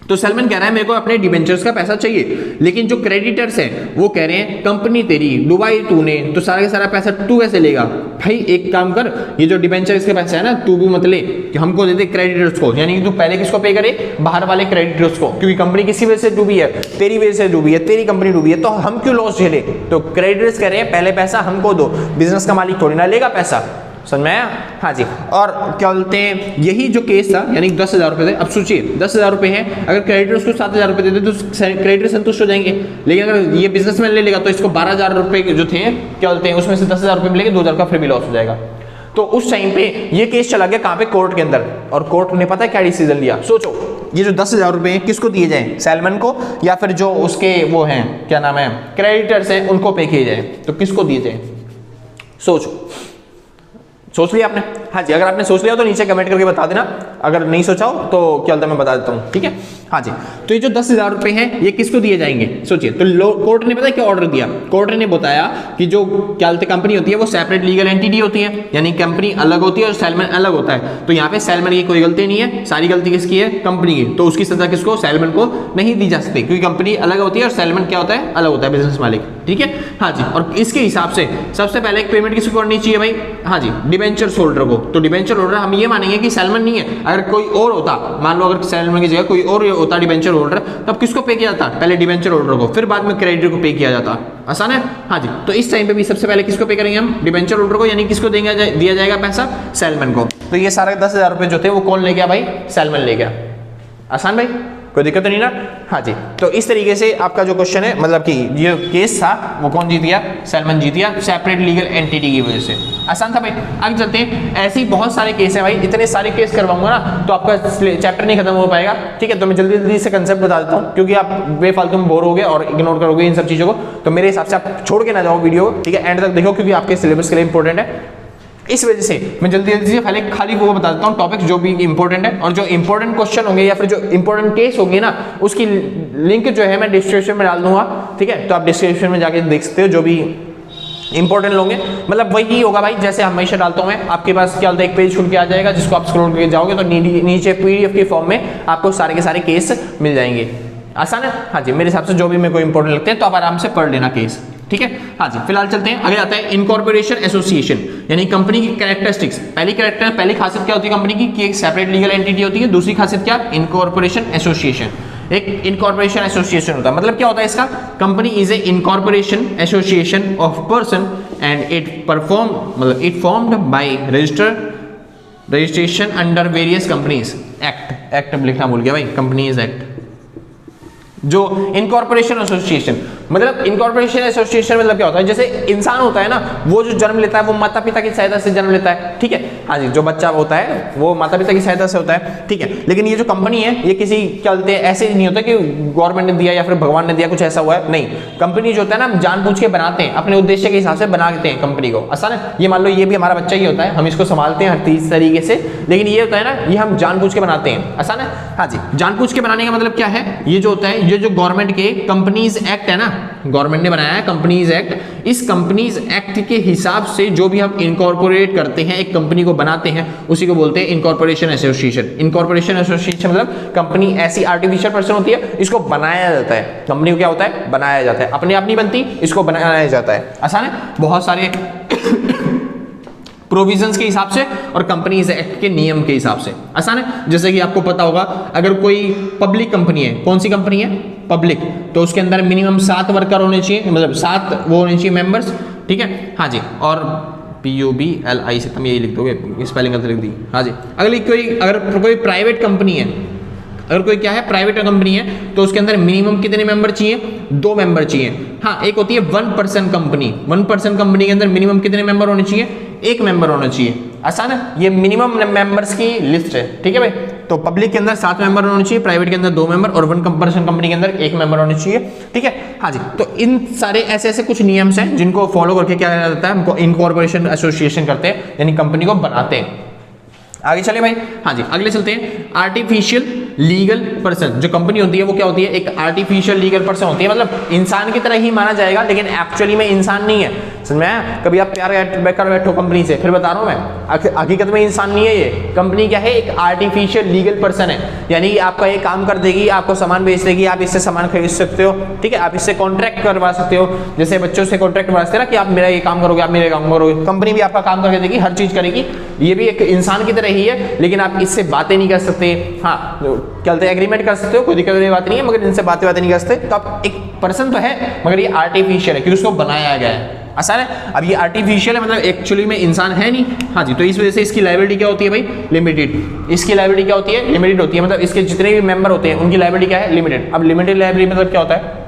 तो सलमान कह रहा है मेरे को अपने डिबेंचर्स का पैसा चाहिए, लेकिन जो क्रेडिटर्स हैं वो कह रहे हैं कंपनी तेरी डुबाई तूने, तो सारा का सारा पैसा तू कैसे लेगा? भाई एक काम कर, ये जो डिबेंचर्स के पैसा है ना तू भी मत ले, कि हमको दे दे क्रेडिटर्स को, यानी कि तू पहले किसको पे करे? बाहर वाले क्रेडिटर्स को, क्योंकि कंपनी किसी वजह से डूबी है, तेरी वजह से डूबी है, तेरी कंपनी डूबी है, तो हम क्यों लॉस झेले? तो क्रेडिटर्स कह रहे हैं पहले पैसा हमको दो, बिजनेस का मालिक थोड़ी ना लेगा पैसा। समझ में आया? हाँ जी। और क्या बोलते हैं, यही जो केस था यानी 10,000 रुपये थे, अब सोचिए 10,000 रुपये है, अगर क्रेडिटर्स को 7,000 रुपये देते तो क्रेडिटर संतुष्ट हो जाएंगे, लेकिन अगर ये बिजनेसमैन ले लेगा तो इसको 12,000 रुपये जो थे क्या बोलते हैं उसमें से 10,000 रुपये मिलेंगे, 2,000 का फिर भी लॉस हो जाएगा। तो उस टाइम पे ये केस चला गया कहाँ पे? कोर्ट के अंदर। और कोर्ट ने पता है क्या डिसीजन लिया? सोचो, ये जो 10,000 रुपये हैं किसको दिए जाएं? सैलमन को, या फिर जो उसके वो हैं क्या नाम है क्रेडिटर्स हैं उनको पे किए जाए, तो किसको दिए जाए? सोचो, सोच लिया आपने? हाँ जी, अगर आपने सोच लिया तो नीचे कमेंट करके बता देना, अगर नहीं सोचा हो तो क्या बोलता है मैं बता देता हूँ, ठीक है? हाँ जी। तो ये जो 10,000 रुपये हैं ये किसको दिए जाएंगे? सोचिए। तो कोर्ट ने पता है क्या ऑर्डर दिया? कोर्ट ने बताया कि जो क्या बोलते कंपनी होती है वो सेपरेट लीगल एंटिटी होती है, यानी कंपनी अलग होती है और सैलमन अलग होता है। तो यहाँ पे सैलमन की कोई गलती नहीं है, सारी गलती किसकी है? कंपनी की। तो उसकी सजा किसको? सैलमन को नहीं दी जा सकती, क्योंकि कंपनी अलग होती है और सैलमन क्या होता है? अलग होता है, बिजनेस मालिक, ठीक है? हाँ जी। और इसके हिसाब से सबसे पहले एक पेमेंट किसको करनी चाहिए भाई? हाँ जी, डिबेंचर होल्डर को। तो डिबेंचर होल्डर हम ये मानेंगे कि सैलमन नहीं है, अगर कोई और होता, मान लो अगर सैलमन की जगह कोई और होता डिबेंचर होल्डर, तब किसको पे किया जाता? पहले डिबेंचर होल्डर को, फिर बाद में क्रेडिटर को पे किया जाता। आसान है? हाँ जी। तो इस टाइम पे भी सबसे पहले किसको पे करेंगे हम? डिबेंचर होल्डर को, यानी किसको देंगे दिया जाएगा पैसा? सैलमन को। तो ये सारा 10,000 रुपये जो थे वो कौन ले गया भाई? सैलमन ले गया। आसान भाई, कोई दिक्कत तो नहीं ना? हाँ जी। तो इस तरीके से आपका जो क्वेश्चन है, मतलब कि ये केस था वो कौन जीत गया? सैलमन जीत गया, सेपरेट लीगल एंटिटी की वजह से। आसान था भाई। आगे चलते हैं, ऐसे ही बहुत सारे केस हैं भाई, इतने सारे केस करवाऊंगा ना तो आपका चैप्टर नहीं खत्म हो पाएगा, ठीक है? तो मैं जल्दी जल्दी से कंसेप्ट बता देता हूँ, क्योंकि आप बेफालतू में बोर हो गए और इग्नोर करोगे इन सब चीज़ों को, तो मेरे हिसाब से आप छोड़ के ना जाओ वीडियो, ठीक है? एंड तक देखो, क्योंकि आपके सिलेबस के लिए इंपॉर्टेंट है। इस वजह से मैं जल्दी जल्दी से पहले खाली वो बता देता हूँ टॉपिक्स जो भी इंपॉर्टेंट है, और जो इंपॉर्टेंट क्वेश्चन होंगे या फिर जो इंपॉर्टेंट केस होंगे ना उसकी लिंक जो है मैं डिस्क्रिप्शन में डाल दूंगा, ठीक है? तो आप डिस्क्रिप्शन में जाके देख सकते हो, जो भी इंपॉर्टेंट होंगे, मतलब वही होगा भाई जैसे हमेशा डालता हूँ मैं। आपके पास क्या होता है, एक पेज खुल के आ जाएगा जिसको आप स्क्रॉल करके जाओगे तो नीचे पीडीएफ के फॉर्म में आपको सारे के सारे केस मिल जाएंगे। आसान है? हाँ जी। मेरे हिसाब से जो भी मेरे को इंपॉर्टेंट लगते हैं तो आप आराम से पढ़ लेना केस, ठीक है? हाँ जी। फिलहाल चलते हैं, आगे आता है इनकॉर्पोरेशन एसोसिएशन, यानी कंपनी की कैरेक्टरिस्टिक्स। पहली खासियत क्या होती है कंपनी की? कि एक सेपरेट लीगल एंटिटी होती है। दूसरी खासियत क्या? Incorporation association. एक इनकॉर्पोरेशन एसोसिएशन होता है, मतलब क्या होता है इसका? Company is a incorporation association of person and it perform, मतलब it formed by registration under various companies act लिखना भूल गया भाई, कंपनीज एक्ट। जो इनकॉर्पोरेशन एसोसिएशन, मतलब इनकॉर्पोरेशन एसोसिएशन मतलब क्या होता है? जैसे इंसान होता है ना, वो जो जन्म लेता है वो माता पिता की सहायता से जन्म लेता है, ठीक है? हाँ जी। जो बच्चा होता है वो माता पिता की सहायता से होता है, ठीक है? लेकिन ये जो कंपनी है ये किसी क्या बोलते हैं ऐसे नहीं होता कि गवर्नमेंट ने दिया या फिर भगवान ने दिया, कुछ ऐसा हुआ है नहीं। कंपनी जो होता है ना जानबूझ के बनाते हैं, अपने उद्देश्य के हिसाब से बनाते हैं कंपनी को। आसान है? ये मान लो ये भी हमारा बच्चा ही होता है, हम इसको संभालते हैं हर तरीके से, लेकिन ये होता है ना ये हम जानबूझ के बनाते हैं। आसान है? हाँ जी। जानबूझ के बनाने का मतलब क्या है? ये जो होता है, ये जो गवर्नमेंट के कंपनीज एक्ट है ना, गवर्नमेंट ने बनाया है कंपनीज एक्ट, इस कंपनीज एक्ट के हिसाब से जो भी हम इनकॉर्पोरेट करते हैं, एक कंपनी को बनाते हैं, उसी को बोलते हैं इनकॉर्पोरेशन एसोसिएशन। इनकॉर्पोरेशन एसोसिएशन मतलब कंपनी ऐसी आर्टिफिशियल पर्सन होती है, इसको बनाया जाता है। कंपनी को क्या होता है? बनाया जाता है, अपने आप नहीं बनती, इसको बनाया जाता है। आसान है? बहुत सारे प्रोविजंस के हिसाब से और कंपनीज एक्ट के नियम के हिसाब से। आसान है? जैसे कि आपको पता होगा, अगर कोई पब्लिक कंपनी है, कौन सी कंपनी है? पब्लिक, तो उसके अंदर मिनिमम 7 वर्कर होने चाहिए, मतलब 7 वो होने चाहिए मेंबर्स, ठीक है? हाँ जी। और PUBLI से तुम यही लिख दोगे, स्पेलिंग गलत लिख दी। हाँ जी। अगर कोई प्राइवेट कंपनी है, अगर कोई क्या है प्राइवेट कंपनी है, तो उसके अंदर मिनिमम कितने मेंबर चाहिए? 2 मेंबर चाहिए। हाँ, एक होती है 1 पर्सन कंपनी। 1 पर्सन कंपनी के अंदर मिनिमम कितने मेंबर होने चाहिए? 1 मेंबर होना चाहिए। आसान है? ये मिनिमम मेंबर्स की लिस्ट है, ठीक है भाई? तो पब्लिक के अंदर 7 मेंबर होने चाहिए, प्राइवेट के अंदर 2 मेंबर और 1 पर्सन कंपनी के अंदर 1 मेंबर होने चाहिए, ठीक है? हाँ जी। तो इन सारे ऐसे कुछ नियम्स हैं जिनको फॉलो करके क्या जाता है, हमको इनकॉर्पोरेशन एसोसिएशन करते हैं, यानी कंपनी को बनाते हैं। आगे चले भाई। हाँ जी, अगले चलते हैं, आर्टिफिशियल लीगल पर्सन। जो कंपनी होती है वो क्या होती है, एक आर्टिफिशियल लीगल पर्सन होती है, मतलब इंसान की तरह ही माना जाएगा लेकिन एक्चुअली में इंसान नहीं है। समझ में आया? कभी आप प्यार कर बैठो कंपनी से, फिर बता रहा हूं मैं, हकीकत में इंसान नहीं है ये। कंपनी क्या है, एक आर्टिफिशियल लीगल पर्सन है, यानी कि आपका ये काम कर देगी, आपको सामान बेच देगी, आप इससे सामान खरीद सकते हो, ठीक है, आप इससे कॉन्ट्रैक्ट करवा सकते हो, जैसे बच्चों से कॉन्ट्रैक्ट करवाते हैं ना कि आप मेरा ये काम करोगे, आप मेरे काम करोगे, कंपनी भी आपका काम करके देगी, हर चीज करेगी। ये भी एक इंसान की तरह ही है, लेकिन आप इससे बातें नहीं कर सकते। हाँ, क्या बोलते हैं, एग्रीमेंट कर सकते हो, कोई दिक्कत वाली बात नहीं है, मगर इनसे बातें नहीं कर सकते। तो आप एक पर्सन तो है मगर ये आर्टिफिशियल है क्योंकि उसको बनाया गया है। आसान है। अब ये आर्टिफिशियल है, मतलब एक्चुअली में इंसान है नहीं। हाँ जी, तो इस वजह से इसकी लायबिलिटी क्या होती है भाई, लिमिटेड। इसकी लायबिलिटी क्या होती है, लिमिटेड होती है, मतलब इसके जितने भी मेंबर होते हैं उनकी लायबिलिटी क्या है, लिमिटेड। अब लिमिटेड लायबिलिटी मतलब क्या होता है,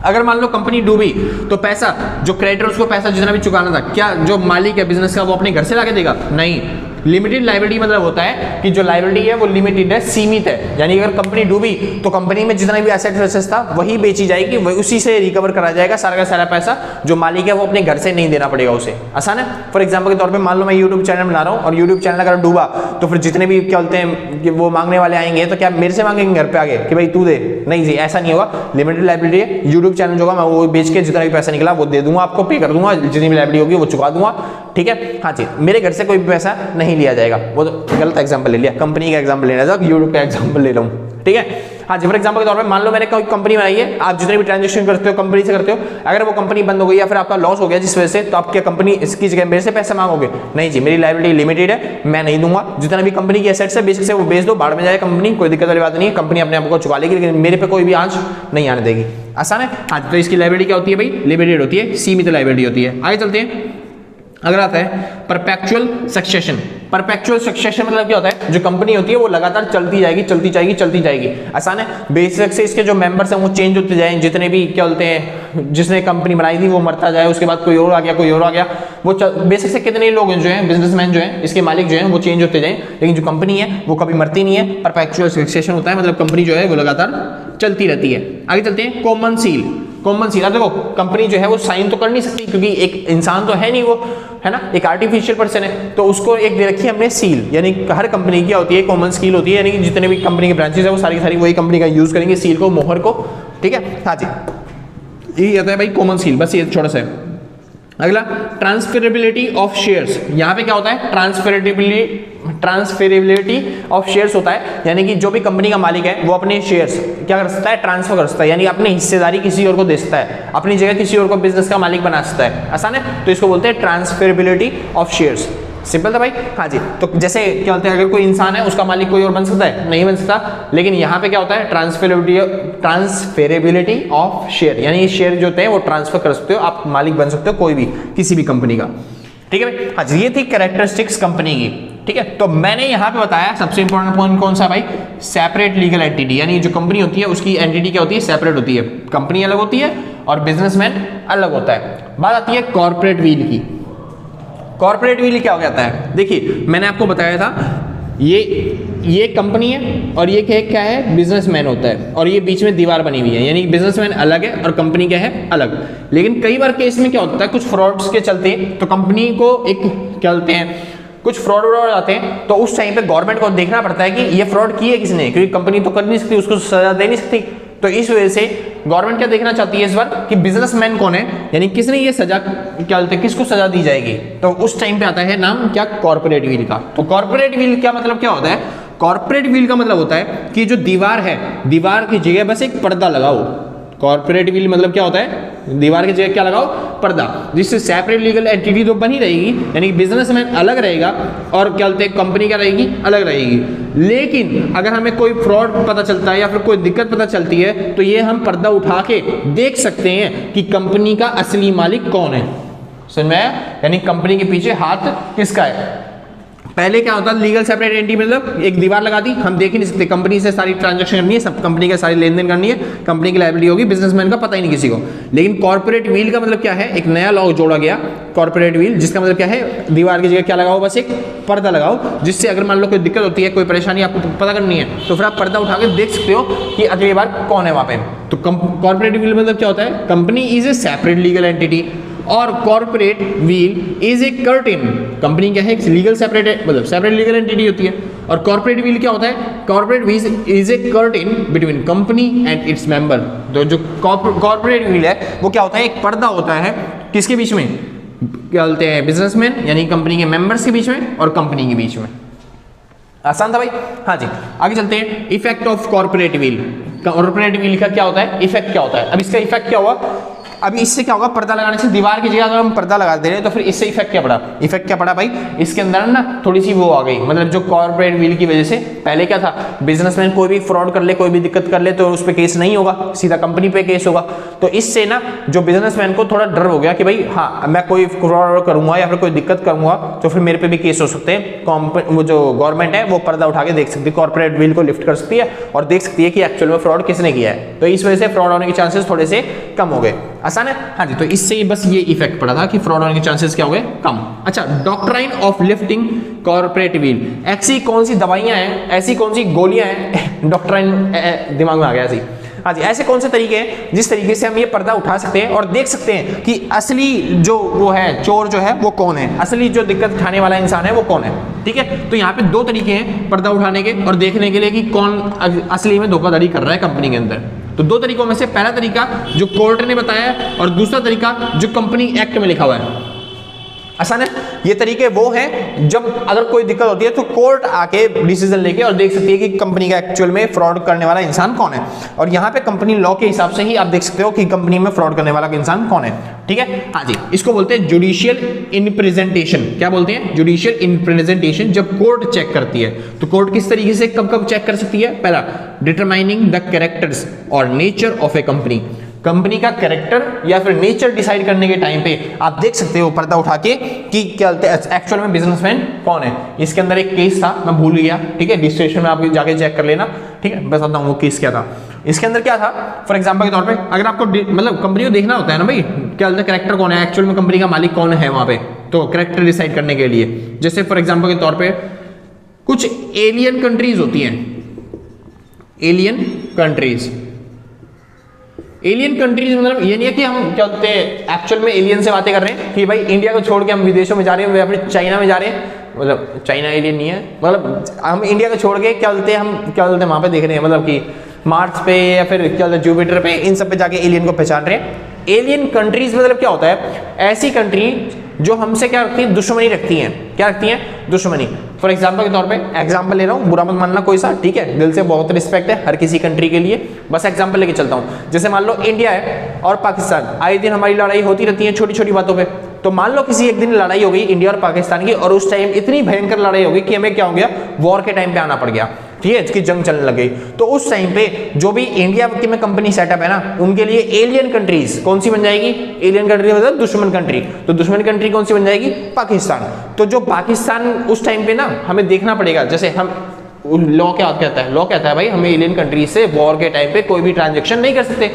अगर मान लो कंपनी डूबी तो पैसा जो क्रेडिटर उसको पैसा जितना भी चुकाना था, क्या जो मालिक है बिजनेस का वो अपने घर से लाके देगा, नहीं। लिमिटेड लायबिलिटी मतलब होता है कि जो लायबिलिटी है वो लिमिटेड है, सीमित है, यानी अगर कंपनी डूबी तो कंपनी में जितना भी एसेट वैसेट्स था वही बेची जाएगी, वही उसी से रिकवर करा जाएगा सारा का सारा पैसा, जो मालिक है वो अपने घर से नहीं देना पड़ेगा उसे। आसान है। फॉर एग्जाम्पल के तौर पर मान लो मैं यूट्यूब चैनल बना रहा हूँ और यूट्यूब चैनल अगर डूबा तो फिर जितने भी क्या बोलते हैं कि वो मांगने वाले आएंगे तो क्या मेरे से मांगेंगे घर पे आगे कि भाई तू दे, नहीं जी, ऐसा नहीं होगा। लिमिटेड लायबिलिटी है, यूट्यूब चैनल जो होगा मैं वो बेच के जितना भी पैसा निकला वो दे दूंगा, आपको पे कर दूंगा, जितनी भी लायबिलिटी होगी वो चुका दूंगा, ठीक है। हाँ जी, मेरे घर से कोई भी पैसा नहीं लिया जाएगा। वो तो गलत एग्जांपल ले लिया, कंपनी का एग्जांपल लेना था, यूट्यूब का एग्जांपल ले रहा हूँ, ठीक है। हाँ जी, फॉर एग्जांपल के तौर पे मान लो मैंने कोई कंपनी बनाई है, आप जितने भी ट्रांजेक्शन करते हो कंपनी से करते हो, अगर वो कंपनी बंद हो गई या फिर आपका लॉस हो गया जिस वजह से, तो आप क्या कंपनी इसकी जगह मेरे से पैसा मांगोगे, नहीं जी, मेरी लायबिलिटी लिमिटेड है, मैं नहीं दूंगा। जितना भी कंपनी की एसेट्स है बेसिक से वो बेच दो, बाढ़ में जाए कंपनी, कोई दिक्कत वाली बात नहीं है, कंपनी अपने आप को चुका लेगी, लेकिन मेरे पे कोई भी आंच नहीं आने देगी। आसान है। हाँ, तो इसकी लायबिलिटी क्या होती है भाई, लिमिटेड होती है, सीमित लायबिलिटी होती है। आगे चलते हैं। अगर आता है परपेचुअल सक्सेशन। परपेचुअल सक्सेशन मतलब क्या होता है, जो कंपनी होती है वो लगातार चलती जाएगी चलती जाएगी चलती जाएगी। आसान है। बेसिक से इसके जो मेंबर्स हैं वो चेंज होते जाए, जितने भी क्या बोलते हैं जिसने कंपनी बनाई थी वो मरता जाए, उसके बाद कोई और आ गया कोई और आ गया, वो बेसिक से कितने लोग जो हैं बिजनेसमैन जो हैं इसके मालिक जो हैं वो चेंज होते जाए, लेकिन जो कंपनी है वो कभी मरती नहीं है। परपेचुअल सक्सेशन होता है मतलब कंपनी जो है वो लगातार चलती रहती है। आगे चलते हैं। Common seal. कॉमन सील, अब देखो कंपनी जो है वो साइन तो कर नहीं सकती क्योंकि एक इंसान तो है नहीं वो, है ना, एक आर्टिफिशियल पर्सन है, तो उसको एक दे रखी है हमने सील, यानी हर कंपनी की होती है कॉमन सील होती है, यानी कि जितने भी कंपनी के ब्रांचेस है वो सारी सारी वही कंपनी का यूज करेंगे सील को, मोहर को, ठीक है। हाँ जी, ये आता है भाई कॉमन सील, बस ये छोटा सा है। अगला ट्रांसफरेबिलिटी ऑफ शेयर्स। यहाँ पे क्या होता है, ट्रांसफेरेबिलिटी ऑफ शेयर्स होता है, यानी कि जो भी कंपनी का मालिक है वो अपने शेयर्स क्या कर सकता है, ट्रांसफर कर सकता है, यानी अपनी हिस्सेदारी किसी और को दे सकता है, अपनी जगह किसी और को बिजनेस का मालिक बना सकता है। आसान है। तो इसको बोलते हैं ट्रांसफेरेबिलिटी ऑफ शेयर्स। सिंपल था भाई। हाँ जी, तो जैसे क्या बोलते हैं, अगर कोई इंसान है उसका मालिक कोई और बन सकता है, नहीं बन सकता, लेकिन यहाँ पे क्या होता है, ट्रांसफेरेबिलिटी ऑफ शेयर, यानी शेयर जो होते हैं वो ट्रांसफर कर सकते हो, आप मालिक बन सकते हो कोई भी किसी भी कंपनी का, ठीक है भाई। हाँ जी, ये थी कैरेक्टरिस्टिक्स कंपनी की, ठीक है। तो मैंने यहाँ पे बताया सबसे इंपॉर्टेंट पॉइंट कौन सा भाई, सेपरेट लीगल एंटिटी, यानी जो कंपनी होती है उसकी एंटिटी क्या होती है, सेपरेट होती है, कंपनी अलग होती है और बिजनेसमैन अलग होता है। बात आती है कॉर्पोरेट व्हील की। कॉर्पोरेट व्हील क्या हो जाता है, देखिए मैंने आपको बताया था ये कंपनी है और ये क्या है, बिजनेसमैन होता है, और ये बीच में दीवार बनी हुई है, यानी बिजनेसमैन अलग है और कंपनी क्या है, अलग। लेकिन कई बार केस में क्या होता है, कुछ फ्रॉड्स के चलते तो कंपनी को एक क्या बोलते हैं, कुछ फ्रॉड हो जाते हैं, तो उस टाइम पे गवर्नमेंट को देखना पड़ता है कि ये फ्रॉड किए किसने, क्योंकि कंपनी तो कर नहीं सकती, उसको सजा दे नहीं सकती। तो इस वजह से गवर्नमेंट क्या देखना चाहती है इस बार कि बिजनेसमैन कौन है, यानी किसने ये सजा क्या बोलते हैं, किसको सजा दी जाएगी। तो उस टाइम पे आता है नाम क्या, कॉर्पोरेट व्हील का। तो कॉर्पोरेट व्हील क्या मतलब क्या होता है, कॉर्पोरेट व्हील का मतलब होता है कि जो दीवार है, दीवार की जगह बस एक पर्दा लगाओ। कॉर्पोरेट व्हील मतलब क्या होता है, दीवार की जगह क्या लगाओ, पर्दा, जिससे सेपरेट लीगल एंटिटी तो बनी रहेगी, यानी बिजनेसमैन अलग रहेगा और क्या बोलते हैं कंपनी क्या रहेगी, अलग रहेगी। लेकिन अगर हमें कोई फ्रॉड पता चलता है या फिर कोई दिक्कत पता चलती है तो ये हम पर्दा उठा के देख सकते हैं कि कंपनी का असली मालिक कौन है। समझ में आया, यानी कंपनी के पीछे हाथ किसका है। पहले क्या होता है, लीगल सेपरेट एंटिटी मतलब एक दीवार लगा दी, हम देख ही नहीं सकते, कंपनी से सारी ट्रांजैक्शन करनी है, सब कंपनी का सारी लेन देन करनी है, कंपनी की लायबिलिटी होगी, बिजनेसमैन का पता ही नहीं किसी को। लेकिन कॉर्पोरेट व्हील का मतलब क्या है, एक नया लॉ जोड़ा गया कॉर्पोरेट व्हील, जिसका मतलब क्या है, दीवार की जगह क्या लगाओ, बस एक पर्दा लगाओ, जिससे अगर मान लो कोई दिक्कत होती है, कोई परेशानी आपको पता करनी है, तो फिर आप पर्दा उठा के देख सकते हो कि अगली बार कौन है वहां पे। तो कॉर्पोरेट व्हील मतलब क्या होता है, company is a separate legal entity और corporate veil is a curtain. Company क्या है, लीगल सेपरेट मतलब सेपरेट लीगल एंटिटी होती है और कॉर्पोरेट व्हील क्या होता है? Corporate veil is a curtain between company and its member. तो जो कॉर्पोरेट व्हील है वो क्या होता है? एक पर्दा होता है किसके बीच में? क्या बोलते हैं? बिजनेसमैन यानी कंपनी के मेंबर्स के बीच में और कंपनी के बीच में। आसान था भाई? हाँ जी, आगे चलते हैं। Effect of corporate wheel. Corporate wheel का क्या होता है? इफेक्ट क्या होता है? अब इसका इफेक्ट क्या हुआ? अभी इससे क्या होगा? पर्दा लगाने से दीवार की जगह अगर हम पर्दा लगा दे रहे हैं तो फिर इससे इफेक्ट क्या पड़ा? इफेक्ट क्या पड़ा भाई? इसके अंदर ना थोड़ी सी वो आ गई, मतलब जो कॉर्पोरेट व्हील की वजह से पहले क्या था, बिजनेसमैन कोई भी फ्रॉड कर ले, कोई भी दिक्कत कर ले तो उस पर केस नहीं होगा, सीधा कंपनी पे केस होगा। तो इससे ना जो बिजनेसमैन को थोड़ा डर हो गया कि भाई हाँ मैं कोई फ्रॉड करूंगा या फिर कोई दिक्कत करूंगा तो फिर मेरे पे भी केस हो सकते हैं। वो जो गवर्नमेंट है वो पर्दा उठा के देख सकती है, कॉर्पोरेट व्हील को लिफ्ट कर सकती है और देख सकती है कि एक्चुअल में फ्रॉड किसने किया है। तो इस वजह से फ्रॉड होने के चांसेस थोड़े से कम हो गए। आसान है? हाँ जी, तो इससे बस ये इफेक्ट पड़ा था कि फ्रॉड होने के चांसेस क्या हो गए? कम। अच्छा, doctrine of lifting corporate wheel. ऐसी कौन सी दवाइयां हैं, ऐसी कौन सी गोलियां हैं, डॉक्ट्राइन दिमाग में आ गया ऐसी। हाँ जी, ऐसे कौन से तरीके हैं जिस तरीके से हम ये पर्दा उठा सकते हैं और देख सकते हैं कि असली जो वो है चोर जो है वो कौन है, असली जो दिक्कत उठाने वाला इंसान है वो कौन है। ठीक है, तो यहाँ पे दो तरीके हैं पर्दा उठाने के और देखने के लिए कि कौन असली में धोखाधड़ी कर रहा है कंपनी के अंदर। तो दो तरीकों में से पहला तरीका जो कोर्ट ने बताया और दूसरा तरीका जो कंपनी एक्ट में लिखा हुआ है। आसान है? ये तरीके वो हैं जब अगर कोई दिक्कत होती है तो कोर्ट आके डिसीजन लेके और देख सकती है कि कंपनी का एक्चुअल में फ्रॉड करने वाला इंसान कौन है। और यहाँ पे कंपनी लॉ के हिसाब से ही आप देख सकते हो कि कंपनी में फ्रॉड करने वाला इंसान कौन है। ठीक है, हाँ जी, इसको बोलते हैं जुडिशियल इनप्रेजेंटेशन। क्या बोलते हैं? जुडिशियल इनप्रेजेंटेशन। जब कोर्ट चेक करती है तो कोर्ट किस तरीके से कब कब चेक कर सकती है? पहला, डिटरमाइनिंग द कैरेक्टर्स और nature of A company. Company का कैरेक्टर या फिर नेचर डिसाइड करने के टाइम पे आप देख सकते हो पर्दा उठा के कि क्या एक्चुअल में बिजनेसमैन कौन है। इसके अंदर एक केस था, मैं भूल गया, ठीक है, रजिस्ट्रेशन में आप जाके चेक कर लेना। ठीक है, बताता हूँ वो केस क्या था। इसके अंदर क्या था, फॉर एग्जांपल के तौर पे अगर आपको मतलब कंपनी को देखना होता है ना भाई, क्या कैरेक्टर कौन है, एक्चुअल में कंपनी का मालिक कौन है वहां पे, तो कैरेक्टर डिसाइड करने के लिए जैसे फॉर एग्जांपल के तौर पे कुछ एलियन कंट्रीज होती हैं। एलियन कंट्रीज, एलियन कंट्रीज मतलब ये नहीं है कि हम क्या बोलते हैं एक्चुअल में एलियन से बातें कर रहे हैं कि भाई इंडिया को छोड़ के हम विदेशों में जा रहे हैं या फिर चाइना में जा रहे हैं, मतलब चाइना एलियन नहीं है, मतलब हम इंडिया को छोड़ के क्या बोलते हैं, हम क्या बोलते हैं वहां पे देख रहे हैं, मतलब कि मार्स पे या फिर क्या बोलते हैं जुपिटर पे, इन सब पे जाके एलियन को पहचान रहे हैं। एलियन कंट्रीज मतलब क्या होता है? ऐसी कंट्री जो हमसे क्या रखती है? दुश्मनी रखती हैं। क्या रखती हैं? दुश्मनी। फॉर एग्जांपल के तौर पे एग्जांपल ले रहा हूँ, बुरा मत मानना कोई सा, ठीक है, दिल से बहुत रिस्पेक्ट है हर किसी कंट्री के लिए, बस एग्जांपल लेके चलता हूँ। जैसे मान लो इंडिया है और पाकिस्तान, आए दिन हमारी लड़ाई होती रहती है छोटी छोटी बातों पे। तो मान लो किसी एक दिन लड़ाई हो गई इंडिया और पाकिस्तान की, और उस टाइम इतनी भयंकर लड़ाई हो गई कि हमें क्या हो गया, वॉर के टाइम पे आना पड़ गया, ठीक है, इसकी जंग चलने लग गई। तो उस टाइम पे जो भी इंडिया की में कंपनी सेटअप है ना, उनके लिए एलियन कंट्रीज कौन सी बन जाएगी? एलियन कंट्री मतलब दुश्मन कंट्री। तो दुश्मन कंट्री कौन सी बन जाएगी? पाकिस्तान। तो जो पाकिस्तान उस टाइम पे ना हमें देखना पड़ेगा, जैसे हम लॉ क्या कहता है? लॉ कहता है भाई हमें एलियन कंट्री से वॉर के टाइम पे कोई भी ट्रांजेक्शन नहीं कर सकते।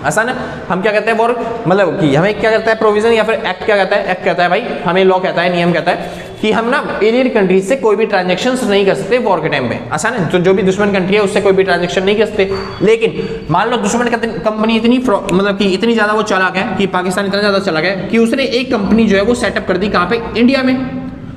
आसान है? हम क्या कहते हैं वॉर मतलब कि हमें क्या कहता है प्रोविजन या फिर एक्ट क्या कहता है? एक्ट कहता है भाई हमें, लॉ कहता है, नियम कहता है कि हम ना एलियन कंट्री से कोई भी ट्रांजैक्शंस नहीं कर सकते वॉर के टाइम पे। आसान है? तो जो भी दुश्मन कंट्री है उससे कोई भी ट्रांजैक्शन नहीं कर सकते। लेकिन मान लो दुश्मन कंपनी इतनी मतलब कि इतनी ज्यादा वो चालाक है कि पाकिस्तान इतना ज्यादा चालाक है कि उसने एक कंपनी जो है वो सेटअप कर दी। कहाँ पे? इंडिया में।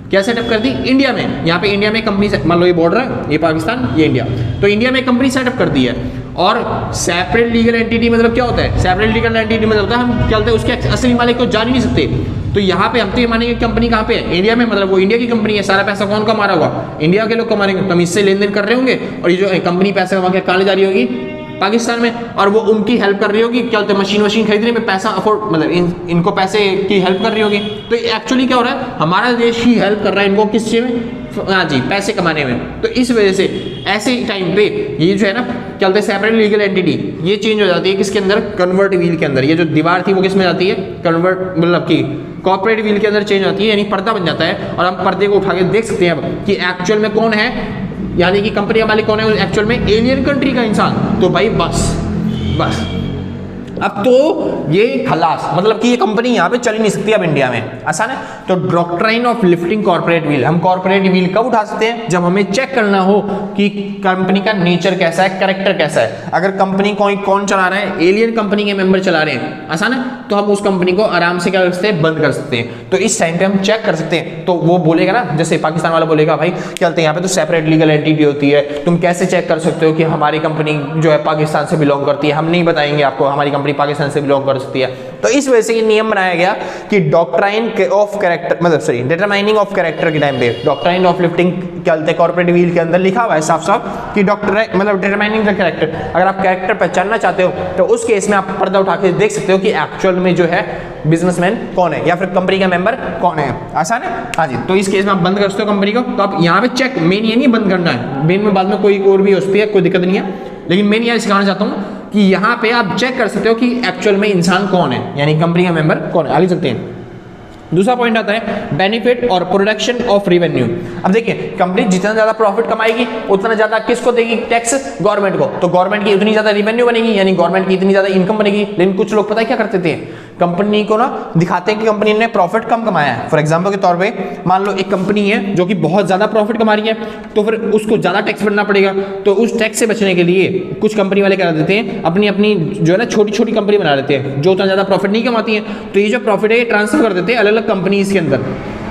क्या सेटअप कर दी? इंडिया में। यहाँ पे इंडिया में कंपनी, मान लो ये बॉर्डर है, ये पाकिस्तान, ये इंडिया, तो इंडिया में कंपनी सेटअप कर दी है। और सेपरेट लीगल एंटिटी मतलब क्या होता है? सेपरेट लीगल एंटिटी मतलब होता है हम क्या बोलते हैं उसके असली मालिक को जान ही नहीं सकते। तो यहाँ पे हम तो ये मानेंगे कंपनी कहाँ पे है? इंडिया में, मतलब वो इंडिया की कंपनी है, सारा पैसा कौन कमा रहा होगा? इंडिया के लोग कमा रहे हैं। तो हम इससे लेन देन कर रहे होंगे और ये जो कंपनी पैसा कमा के कहाँ ले जा रही होगी? पाकिस्तान में। और वो उनकी हेल्प कर रही होगी, क्या बोलते हैं मशीन खरीदने में पैसा अफोर्ड, मतलब इनको पैसे की हेल्प कर रही होगी। तो एक्चुअली क्या हो रहा है? हमारा देश ही हेल्प कर रहा है इनको किस चीज़ में? हाँ जी, पैसे कमाने में। तो इस वजह से ऐसे टाइम पे ये जो है ना क्या बोलते हैं सेपरेट लीगल एंटिटी, ये चेंज हो जाती है किसके अंदर? कन्वर्ट व्हील के अंदर। ये जो दीवार थी वो किस में जाती है? कन्वर्ट मतलब कि कॉर्पोरेट व्हील के अंदर चेंज होती है, यानी पर्दा बन जाता है और हम पर्दे को उठा के देख सकते हैं अब कि एक्चुअल में कौन है, यानी कि कंपनी का मालिक कौन है एक्चुअल में? एलियन कंट्री का इंसान। तो भाई बस अब तो ये खलास, मतलब कि ये कंपनी यहाँ पे चल ही नहीं सकती अब इंडिया में, आसान है। तो doctrine of lifting corporate wheel, हम कॉर्पोरेट व्हील कब उठा सकते हैं, जब हमें चेक करना हो कि कंपनी का नेचर कैसा है, कैरेक्टर कैसा है। अगर कंपनी कोई कौन चला रहा है, एलियन कंपनी के मेंबर चला रहे हैं, आसान है, तो हम उस कंपनी को आराम से क्या कर सकते हैं, बंद कर सकते हैं। तो इस टाइम पे हम चेक कर सकते हैं। तो वो बोलेगा ना, जैसे पाकिस्तान वाला बोलेगा भाई चलते यहाँ पे तो सेपरेट लीगल एंटिटी होती है, तुम कैसे चेक कर सकते हो कि हमारी कंपनी जो है पाकिस्तान से बिलोंग करती है, हम नहीं बताएंगे आपको हमारी कंपनी पाकिस्तान से बिलोंग कर सकती है। तो इस वजह से ये नियम बनाया गया कि डॉक्ट्राइन ऑफ कैरेक्टर, मतलब सॉरी डिटरमाइनिंग ऑफ कैरेक्टर के टाइम पे डॉक्ट्राइन ऑफ लिफ्टिंग क्या बोलते हैं, कॉर्पोरेट व्हील के अंदर लिखा हुआ है साफ साफ कि डॉक्टर मतलब डिटरमाइनिंग द कैरेक्टर। अगर आप कैरेक्टर पहचानना चाहते हो तो उस केस में आप पर्दा उठा के देख सकते हो कि एक्चुअल में जो है बिजनेसमैन कौन है या फिर कंपनी का मेंबर कौन है, आसान है। हाँ जी, तो इस केस में आप बंद कर सकते हो कंपनी को। तो आप यहाँ पे चेक, मेन ये नहीं बंद करना है, मेन में बाद में कोई और भी हो सकती है, कोई दिक्कत नहीं है, लेकिन मैं यह सिखाना चाहता हूँ कि यहाँ पे आप चेक कर सकते हो कि एक्चुअल में इंसान कौन है, यानी कंपनी का मेंबर कौन है। आगे चलते हैं, दूसरा पॉइंट आता है बेनिफिट और प्रोडक्शन ऑफ रेवेन्यू। अब देखिए कंपनी जितना ज्यादा प्रॉफिट कमाएगी उतना ज्यादा किसको देगी, टैक्स, गवर्नमेंट को। तो गवर्नमेंट की उतनी ज्यादा रेवेन्यू बनेगी, यानी गवर्नमेंट की इतनी ज्यादा इनकम बनेगी। लेकिन कुछ लोग पता है क्या करते थे, कंपनी को ना दिखाते हैं कि कंपनी ने प्रॉफिट कम कमाया है। फॉर एग्जांपल के तौर पे मान लो एक कंपनी है जो कि बहुत ज्यादा प्रॉफिट कमा रही है, तो फिर उसको ज्यादा टैक्स भरना पड़ेगा। तो उस टैक्स से बचने के लिए कुछ कंपनी वाले क्या देते हैं, अपनी अपनी जो है ना छोटी छोटी कंपनी बना लेते हैं जो उतना ज्यादा प्रॉफिट नहीं कमाती है। तो ये जो प्रॉफिट है ये ट्रांसफर कर देते हैं अलग अलग कंपनीज के अंदर,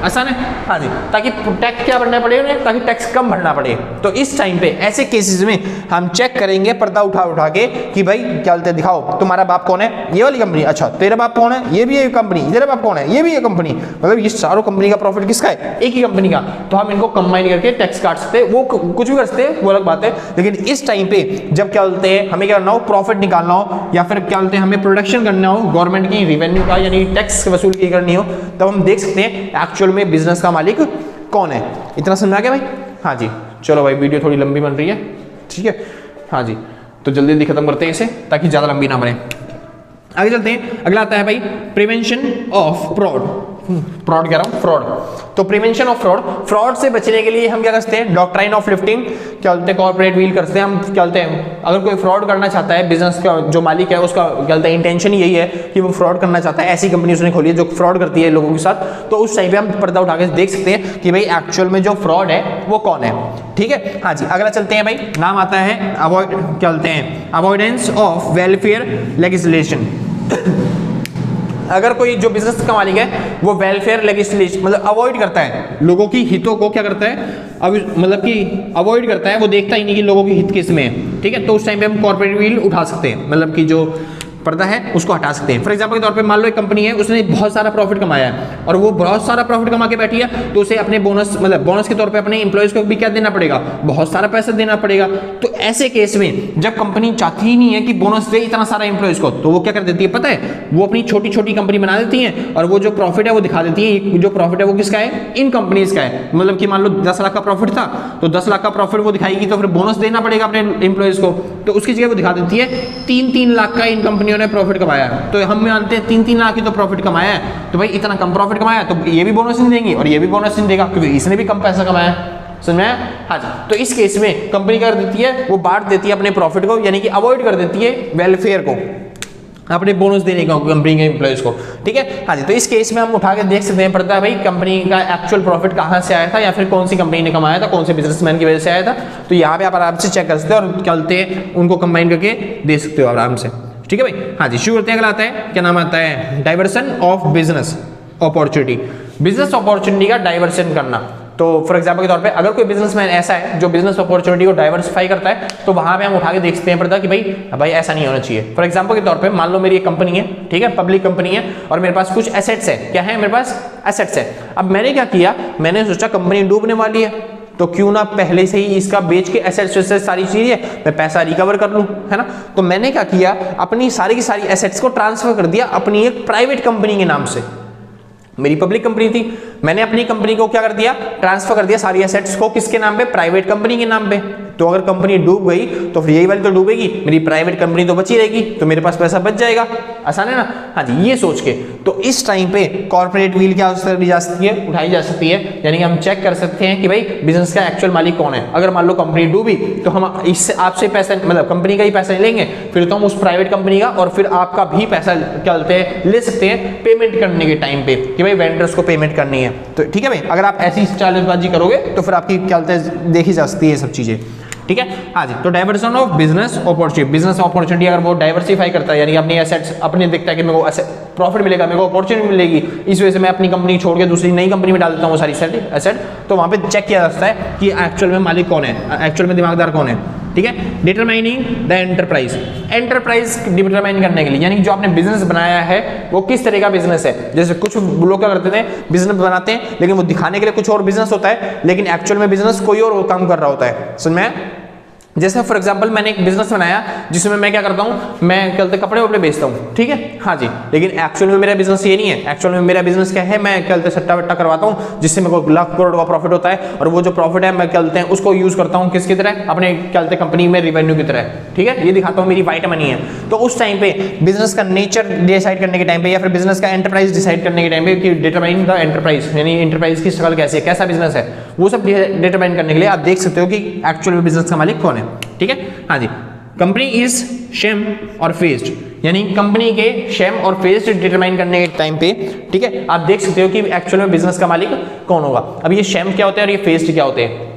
आसान है। हाँ जी, ताकि टैक्स क्या भरना पड़े उन्हें, ताकि टैक्स कम भरना पड़े। तो इस टाइम पे ऐसे केसेस में हम चेक करेंगे पर्दा उठा उठा के कि भाई क्या बोलते हैं, दिखाओ तुम्हारा बाप कौन है, ये वाली कंपनी, अच्छा तेरा बाप कौन है, ये भी ये कंपनी, तेरा बाप कौन है, ये भी ये कंपनी, मतलब ये सारों कंपनी का प्रॉफिट किसका है, एक ही कंपनी का। तो हम इनको कंबाइन करके टैक्स काट सकते हैं, वो कुछ भी कर सकते हैं, वो अलग बात है। लेकिन इस टाइम पे जब क्या बोलते हैं हमें क्या करना हो, प्रॉफिट निकालना हो या फिर क्या बोलते हैं हमें प्रोडक्शन करना हो, गवर्नमेंट की रेवेन्यू का यानी टैक्स वसूल की करनी हो, तब हम देख सकते हैं एक्चुअल में बिजनेस का मालिक कौन है। इतना समझा क्या भाई? हाँ जी, चलो भाई वीडियो थोड़ी लंबी बन रही है, ठीक है। हाँ जी, तो जल्दी जल्दी खत्म करते हैं इसे ताकि ज्यादा लंबी ना बने। आगे चलते हैं, अगला आता है भाई प्रिवेंशन ऑफ फ्रॉड कह रहा हूँ, फ्रॉड। तो प्रिवेंशन ऑफ फ्रॉड से बचने के लिए हम क्या करते हैं, डॉक्ट्राइन ऑफ लिफ्टिंग क्या बोलते हैं, कॉर्पोरेट व्हील करते हैं। हम क्या बोलते हैं, अगर कोई फ्रॉड करना चाहता है, बिजनेस का जो मालिक है उसका क्या बोलते हैं इंटेंशन यही है कि वो फ्रॉड करना चाहता है, ऐसी कंपनी उसने खोली है जो फ्रॉड करती है लोगों के साथ, तो उस टाइम पे हम पर्दा उठा के देख सकते हैं कि भाई एक्चुअल में जो फ्रॉड है वो कौन है, ठीक है। हाँ जी, अगला चलते हैं भाई, नाम आता है अवॉइड क्या बोलते हैं, अवॉइडेंस ऑफ वेलफेयर लेजिस्लेशन। अगर कोई जो बिजनेस का मालिक है वो वेलफेयर लेजिस्लेशन मतलब अवॉइड करता है, लोगों की हितों को क्या करता है, अब मतलब कि अवॉइड करता है, वो देखता ही नहीं कि लोगों की हित किस में है, ठीक है। तो उस टाइम पे हम कॉर्पोरेट व्हील उठा सकते हैं, मतलब कि जो पर्दा है उसको हटा सकते हैं। फॉर एग्जांपल के तौर पे मान लो एक कंपनी है, उसने बहुत सारा प्रॉफिट कमाया है और वो बहुत सारा प्रॉफिट कमा के बैठी है, तो उसे अपने बोनस मतलब बोनस के तौर पे अपने एम्प्लॉयज को भी क्या देना पड़ेगा, बहुत सारा पैसा देना पड़ेगा। तो ऐसे केस में जब कंपनी चाहती ही नहीं है कि बोनस दे इतना सारा एम्प्लॉयज को, तो वो क्या कर देती है पता है, वो अपनी छोटी छोटी कंपनी बना देती है और वो जो प्रॉफिट है वो दिखा देती है, जो प्रॉफिट है वो किसका है, इन कंपनीज का है। मतलब कि मान लो 10 लाख का प्रॉफिट था, तो 10 लाख का प्रॉफिट वो दिखाएगी, तो फिर बोनस देना पड़ेगा अपने एम्प्लॉयज को, तो उसकी जगह वो दिखा देती है 3-3 लाख का इन कंपनियों ने प्रॉफिट कमाया है। तो हम मानते हैं 3-3 लाख की तो प्रॉफिट कमाया है, तो भाई इतना कम प्रॉफिट कमाया तो ये भी बोनस नहीं देंगे और ये भी बोनस नहीं देगा क्योंकि इसने भी कम पैसा कमाया, समझ में आया? हाँ जी, तो इस केस में कंपनी कर देती है, वो बांट देती है अपने प्रॉफिट को, यानी कि अवॉइड कर देती है वेलफेयर को, अपने बोनस देने का कंपनी के एम्प्लॉयज को, ठीक है। हाँ जी, तो इस केस में हम उठा के देख सकते हैं पड़ता है भाई कंपनी का एक्चुअल प्रॉफिट कहाँ से आया था या फिर कौन सी कंपनी ने कमाया था, कौन से बिजनेसमैन की वजह से आया था। तो यहाँ पे आप आराम से चेक कर सकते हो और चलते उनको कंबाइन करके दे सकते हो आराम से, ठीक है भाई। हाँ जी, शुरू करते हैं। अगला आता है, क्या नाम आता है, diversion of business opportunity, business opportunity का डाइवर्सन करना। तो फॉर एग्जांपल के तौर पे अगर कोई बिजनेसमैन ऐसा है जो बिजनेस अपॉर्चुनिटी को डाइवर्सिफाई करता है, तो वहां पे हम उठा के देखते हैं पड़ता कि भाई ऐसा नहीं होना चाहिए। फॉर एग्जांपल के तौर पे मान लो मेरी एक कंपनी है, ठीक है, पब्लिक कंपनी है और मेरे पास कुछ एसेट्स है। क्या है मेरे पास? एसेट्स है। अब मैंने क्या किया, मैंने सोचा कंपनी डूबने वाली है तो क्यों ना पहले से ही इसका बेच के एसेट्स से सारी चीजें मैं पैसा रिकवर कर लूं, है ना। तो मैंने क्या किया, अपनी सारी की सारी एसेट्स को ट्रांसफर कर दिया अपनी एक प्राइवेट कंपनी के नाम से। मेरी पब्लिक कंपनी थी, मैंने अपनी कंपनी को क्या कर दिया, ट्रांसफर कर दिया सारी एसेट्स को, किसके नाम पे, प्राइवेट कंपनी के नाम पे, तो अगर कंपनी डूब गई तो फिर यही वाली तो डूबेगी, मेरी प्राइवेट कंपनी तो बची रहेगी, तो मेरे पास पैसा बच जाएगा। आसान है ना? हाँ जी, ये सोच के तो इस टाइम पे कॉर्पोरेट वील क्या ली जा सकती है, उठाई जा सकती है, यानी कि हम चेक कर सकते हैं कि भाई बिजनेस का एक्चुअल मालिक कौन है। अगर मान लो कंपनी डूबी तो हम इससे आपसे पैसा मतलब कंपनी का ही पैसा नहीं लेंगे, फिर तो हम उस प्राइवेट कंपनी का और फिर आपका भी पैसा क्या बोलते हैं ले सकते हैं पेमेंट करने के टाइम पे कि भाई वेंडर्स को पेमेंट करनी है। तो ठीक है भाई, अगर आप ऐसी चालबाजी करोगे तो फिर आपकी क्या बोलते हैं देखी जा सकती है ये सब चीजें। ठीक है, हाँ जी। तो diversion of business opportunity, business opportunity अगर वो डाइवर्सिफाई करता है, यानी अपनी एसेट्स अपने देखता है कि मेरे को प्रॉफिट मिलेगा, मेरे को अपॉर्चुनिटी मिलेगी, इस वजह से मैं अपनी कंपनी छोड़ के दूसरी नई कंपनी में डाल देता हूँ वो सारी एसेट, तो वहाँ पे चेक किया जाता है कि एक्चुअल में मालिक कौन है, एक्चुअल में दिमागदार कौन है। ठीक है, determining the enterprise, enterprise determine करने के लिए, यानी जो आपने बिजनेस बनाया है वो किस तरह का बिजनेस है। जैसे कुछ लोग क्या करते थे, बिजनेस बनाते हैं लेकिन वो दिखाने के लिए कुछ और बिजनेस होता है, लेकिन एक्चुअल में बिजनेस कोई और काम कर रहा होता है। समझ में? जैसे फॉर एग्जांपल मैंने एक बिजनेस बनाया जिसमें मैं क्या करता हूँ, मैं कहते कपड़े वपड़े बेचता हूँ, ठीक है, हाँ जी, लेकिन एक्चुअल में मेरा बिजनेस ये नहीं है। एक्चुअल में मेरा बिजनेस क्या है, मैं कहते सट्टा वट्टा करवाता हूँ जिससे मेरे को लाख करोड़ का प्रॉफिट होता है, और वो जो प्रॉफिट है मैं कहते हैं उसको यूज करता हूँ किसकी तरह, अपने कहते कंपनी में रिवेन्यू की तरह। ठीक है, ये दिखाता हूँ मेरी वाइट मनी है। तो उस टाइम पे बिजनेस का नेचर डिसाइड करने के टाइम पे या फिर बिजनेस का एंटरप्राइज डिसाइड करने के टाइम पे कि डिटरमाइन द एंटरप्राइज, यानी एंटरप्राइज की शक्ल कैसी है, कैसा बिजनेस है, वो सब डिटरमाइन करने के लिए आप देख सकते हो कि एक्चुअल में बिजनेस का मालिक कौन है। ठीक है, हाँ जी। कंपनी इज शेम और फेस्ड, यानी कंपनी के शेम और फेस्ड डिटरमाइन करने के टाइम पे, ठीक है, आप देख सकते हो कि एक्चुअल में बिजनेस का मालिक कौन होगा। अब ये शेम क्या होते हैं और ये फेस्ड क्या होते हैं,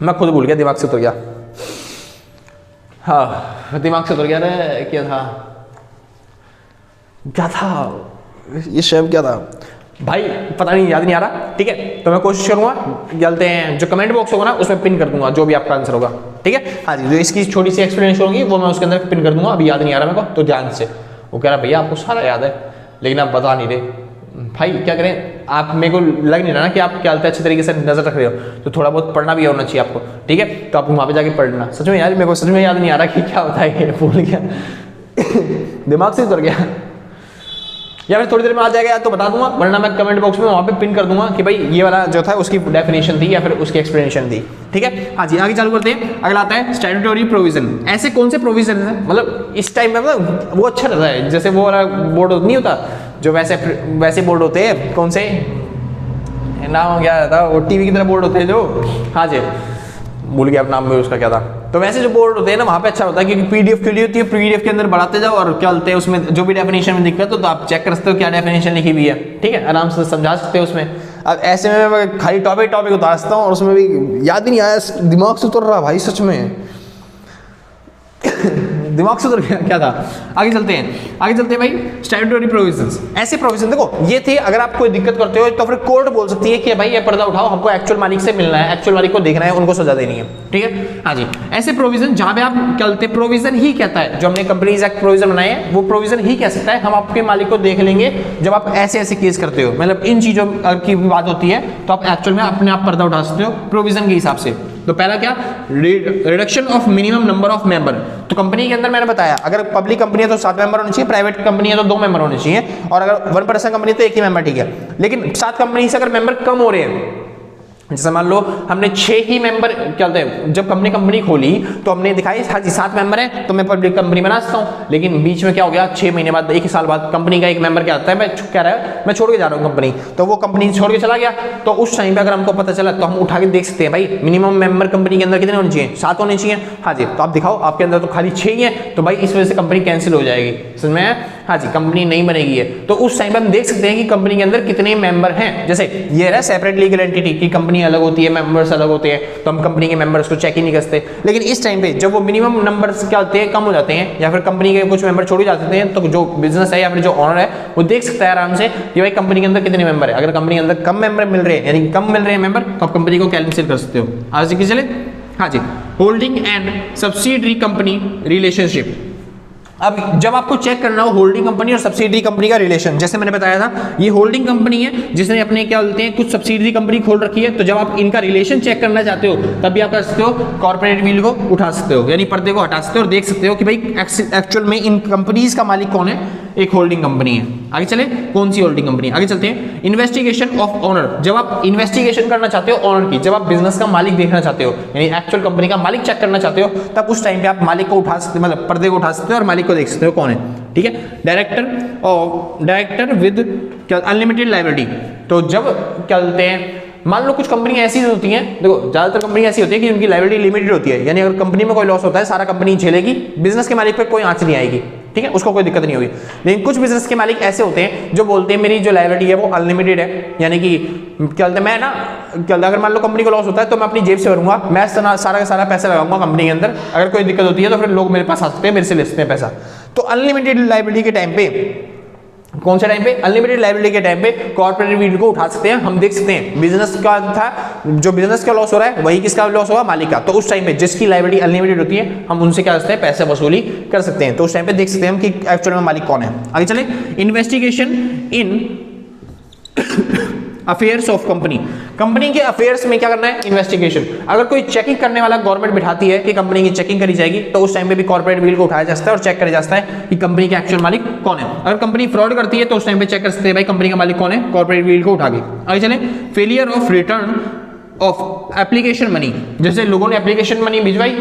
मैं खुद भूल गया, दिमाग से उतर गया। हाँ, दिमाग से उतर गया रे, क्या था ये शेम क्या था भाई, पता नहीं, याद नहीं आ रहा। ठीक है, तो मैं कोशिश करूंगा, चलते हैं जो कमेंट बॉक्स होगा ना उसमें पिन कर दूंगा जो भी आपका आंसर होगा। ठीक है, हाँ जी, जो इसकी छोटी सी एक्सप्लेनेशन होगी वो मैं उसके अंदर पिन कर दूंगा। अभी याद नहीं आ रहा मेरे को, तो ध्यान से। वो कह रहा भैया आपको सारा याद है लेकिन आप बता नहीं रहे। भाई क्या करें, आप मेरे को लग नहीं रहा ना कि आप क्या अच्छे तरीके से नजर रख रहे हो, तो थोड़ा बहुत पढ़ना भी होना चाहिए आपको। ठीक है, तो आप वहाँ पे जाके पढ़ लेना। सच में यार मेरे को सच में याद नहीं आ रहा कि क्या होता है, ये भूल गया दिमाग से उतर गया। या फिर थोड़ी देर में आ जाएगा तो बता दूंगा, वरना मैं कमेंट बॉक्स में वहाँ पे पिन कर दूंगा कि भाई ये वाला जो था उसकी डेफिनेशन थी या फिर उसकी एक्सप्लेनेशन थी। ठीक है, हाँ जी, आगे चालू करते हैं। अगला आता है स्टैट्यूटरी प्रोविजन। ऐसे कौन से प्रोविजन है, मतलब इस टाइम में मतलब वो अच्छा रहता है, जैसे वो वाला बोर्ड नहीं होता जो वैसे बोर्ड होते हैं, कौन से नाम क्या था, वो टीवी की तरह बोर्ड होते हैं जो, हाँ जी भूल गया अब नाम में उसका क्या था। तो वैसे जो बोर्ड होते हैं ना वहाँ पे अच्छा होता है क्योंकि पीडीएफ खुली होती है, पीडीएफ के अंदर बढ़ाते जाओ और क्या बोलते हैं उसमें जो भी डेफिनेशन में दिक्कत हो तो आप चेक कर सकते हो क्या डेफिनेशन लिखी हुई है। ठीक है, आराम से समझा सकते हो उसमें। अब ऐसे में मैं खाली टॉपिक उतार सकता हूँ और उसमें भी याद ही नहीं आया, दिमाग से उतर रहा भाई सच में दिमाग से उतर गया क्या था। आगे चलते हैं भाई, स्टैट्यूटरी प्रोविजंस। ऐसे प्रोविजन देखो ये थे, अगर आप कोई दिक्कत करते हो तो फिर कोर्ट बोल सकती है कि भाई ये पर्दा उठाओ, हमको एक्चुअल मालिक से मिलना है, एक्चुअल मालिक को देखना है, उनको सजा देनी है। ठीक है, हाँ जी, ऐसे प्रोविजन जहां पे आप चलते प्रोविजन ही कहता है, जो हमने कंपनीज एक्ट प्रोविजन बनाए हैं वो प्रोविजन ही कह सकता है हम आपके मालिक को देख लेंगे जब आप ऐसे केस करते हो, मतलब इन चीजों की बात होती है तो आप एक्चुअल में अपने आप पर्दा उठा सकते हो प्रोविजन के हिसाब से। तो पहला क्या, reduction of minimum number of member. तो कंपनी के अंदर मैंने बताया अगर पब्लिक कंपनी है तो 7 मेंबर होने चाहिए, प्राइवेट कंपनी है तो 2 मेंबर होने चाहिए, और अगर 1 पर्सन कंपनी तो 1 ही मेंबर। ठीक है, लेकिन 7 कंपनी से अगर मेंबर कम हो रहे हैं, जैसे मान लो हमने 6 ही मेंबर क्या होते हैं, जब हमने कंपनी खोली तो हमने दिखाई हाँ जी 7 मेंबर है तो मैं पब्लिक कंपनी बना सकता हूँ, लेकिन बीच में क्या हो गया 6 महीने बाद 1 साल बाद कंपनी का एक मेंबर क्या आता है, मैं कह रहा है मैं छोड़ के जा रहा हूँ कंपनी, तो वो कंपनी छोड़ के चला गया, तो उस टाइम पे अगर हमको पता चला तो हम उठा के देख सकते हैं भाई मिनिमम मेंबर कंपनी के अंदर कितने होने चाहिए, 7 होने चाहिए। हाँ जी, तो आप दिखाओ आपके अंदर तो खाली 6 ही है, तो भाई इस वजह से कंपनी कैंसिल हो जाएगी, समझ में। हाँ जी, कंपनी नहीं बनेगी है, तो उस टाइम पे हम देख सकते हैं कि कंपनी के अंदर कितने मेंबर हैं। जैसे ये रहा सेपरेट लीगल एंटिटी की कंपनी अलग होती है, मेंबर्स अलग होते हैं, तो हम कंपनी के मेंबर्स को चेक ही नहीं करते। लेकिन इस टाइम पे जब वो मिनिमम नंबर्स क्या होते हैं कम हो जाते हैं या फिर कंपनी के कुछ मेंबर छोड़ जाते हैं, तो जो बिजनेस है या फिर जो ऑनर है वो देख सकता है आराम से कि भाई कंपनी के अंदर कितने मेंबर है। अगर कंपनी के अंदर कम मेंबर मिल रहे हैं यानी कम मिल रहे हैं मेंबर, तो आप कंपनी को कैंसिल कर सकते हो। आगे की चले, हाँ जी, holding and subsidiary company relationship. अब जब आपको चेक करना हो होल्डिंग कंपनी और सब्सिडरी कंपनी का रिलेशन, जैसे मैंने बताया था ये होल्डिंग कंपनी है जिसने अपने क्या बोलते हैं कुछ सब्सिडरी कंपनी खोल रखी है, तो जब आप इनका रिलेशन चेक करना चाहते हो तब भी आप कर सकते हो, कॉर्पोरेट व्हील को उठा सकते हो, यानी पर्दे को हटा सकते हो और देख सकते हो कि भाई एक्चुअल में इन कंपनीज का मालिक कौन है, एक होल्डिंग कंपनी है। आगे चले, कौन सी होल्डिंग कंपनी, आगे चलते हैं। इन्वेस्टिगेशन ऑफ ओनर, जब आप इन्वेस्टिगेशन करना चाहते हो ओनर की, जब आप बिजनेस का मालिक देखना चाहते हो, यानी एक्चुअल कंपनी का मालिक चेक करना चाहते हो, तब उस टाइम पे आप मालिक को उठा सकते, मतलब पर्दे को उठा सकते हो और मालिक को देख सकते हो कौन है, ठीक है। डायरेक्टर विद अनलिमिटेड लायबिलिटी, तो जब क्या बोलते हैं, मान लो कुछ कंपनी ऐसी होती हैं, देखो ज्यादातर कंपनी ऐसी होती है कि उनकी लायबिलिटी लिमिटेड होती है, यानी अगर कंपनी में कोई लॉस होता है सारा कंपनी झेलेगी, बिजनेस के मालिक पे कोई आंच नहीं आएगी, ठीक है, उसको कोई दिक्कत नहीं होगी। लेकिन कुछ बिजनेस के मालिक ऐसे होते हैं जो बोलते हैं मेरी जो लायबिलिटी है वो अनलिमिटेड है, यानी कि क्या बोलते हैं, मैं ना क्या, अगर मान लो कंपनी को लॉस होता है तो मैं अपनी जेब से भरूंगा, मैं सारा का सारा पैसा लगाऊंगा कंपनी के अंदर, अगर कोई दिक्कत होती है तो फिर लोग मेरे पास आ सकते हैं, मेरे से ले सकते हैं पैसा। तो अनलिमिटेड लायबिलिटी के टाइम पे, कौन से टाइम पे, अनलिमिटेड लायबिलिटी के टाइम पे कॉर्पोरेट वीड को उठा सकते हैं, हम देख सकते हैं बिजनेस का था, जो बिजनेस का लॉस हो रहा है वही किसका लॉस होगा, मालिक का। तो उस टाइम पे जिसकी लायबिलिटी अनलिमिटेड होती है हम उनसे क्या करते हैं, पैसे वसूली कर सकते हैं। तो उस टाइम पे देख सकते हैं हम कि एक्चुअल में मालिक कौन है। आगे चले, investigation in affairs of company, company के अफेयर्स में क्या करना है, इन्वेस्टिगेशन। अगर कोई चेकिंग करने वाला गवर्नमेंट बिठाती है कि कंपनी की चेकिंग करी जाएगी, तो उस टाइम पे भी कॉर्पोरेट बिल को उठाया जाता है और चेक करा जाता है कि कंपनी के एक्चुअल मालिक कौन है। अगर कंपनी फ्रॉड करती है तो उस टाइम पे चेक कर सकते हैं भाई कंपनी का मालिक कौन है, कॉर्पोरेट बिल को उठा के। आगे चले, failure of return of application money, जैसे लोगों ने एप्लीकेशन मनी भिजवाई,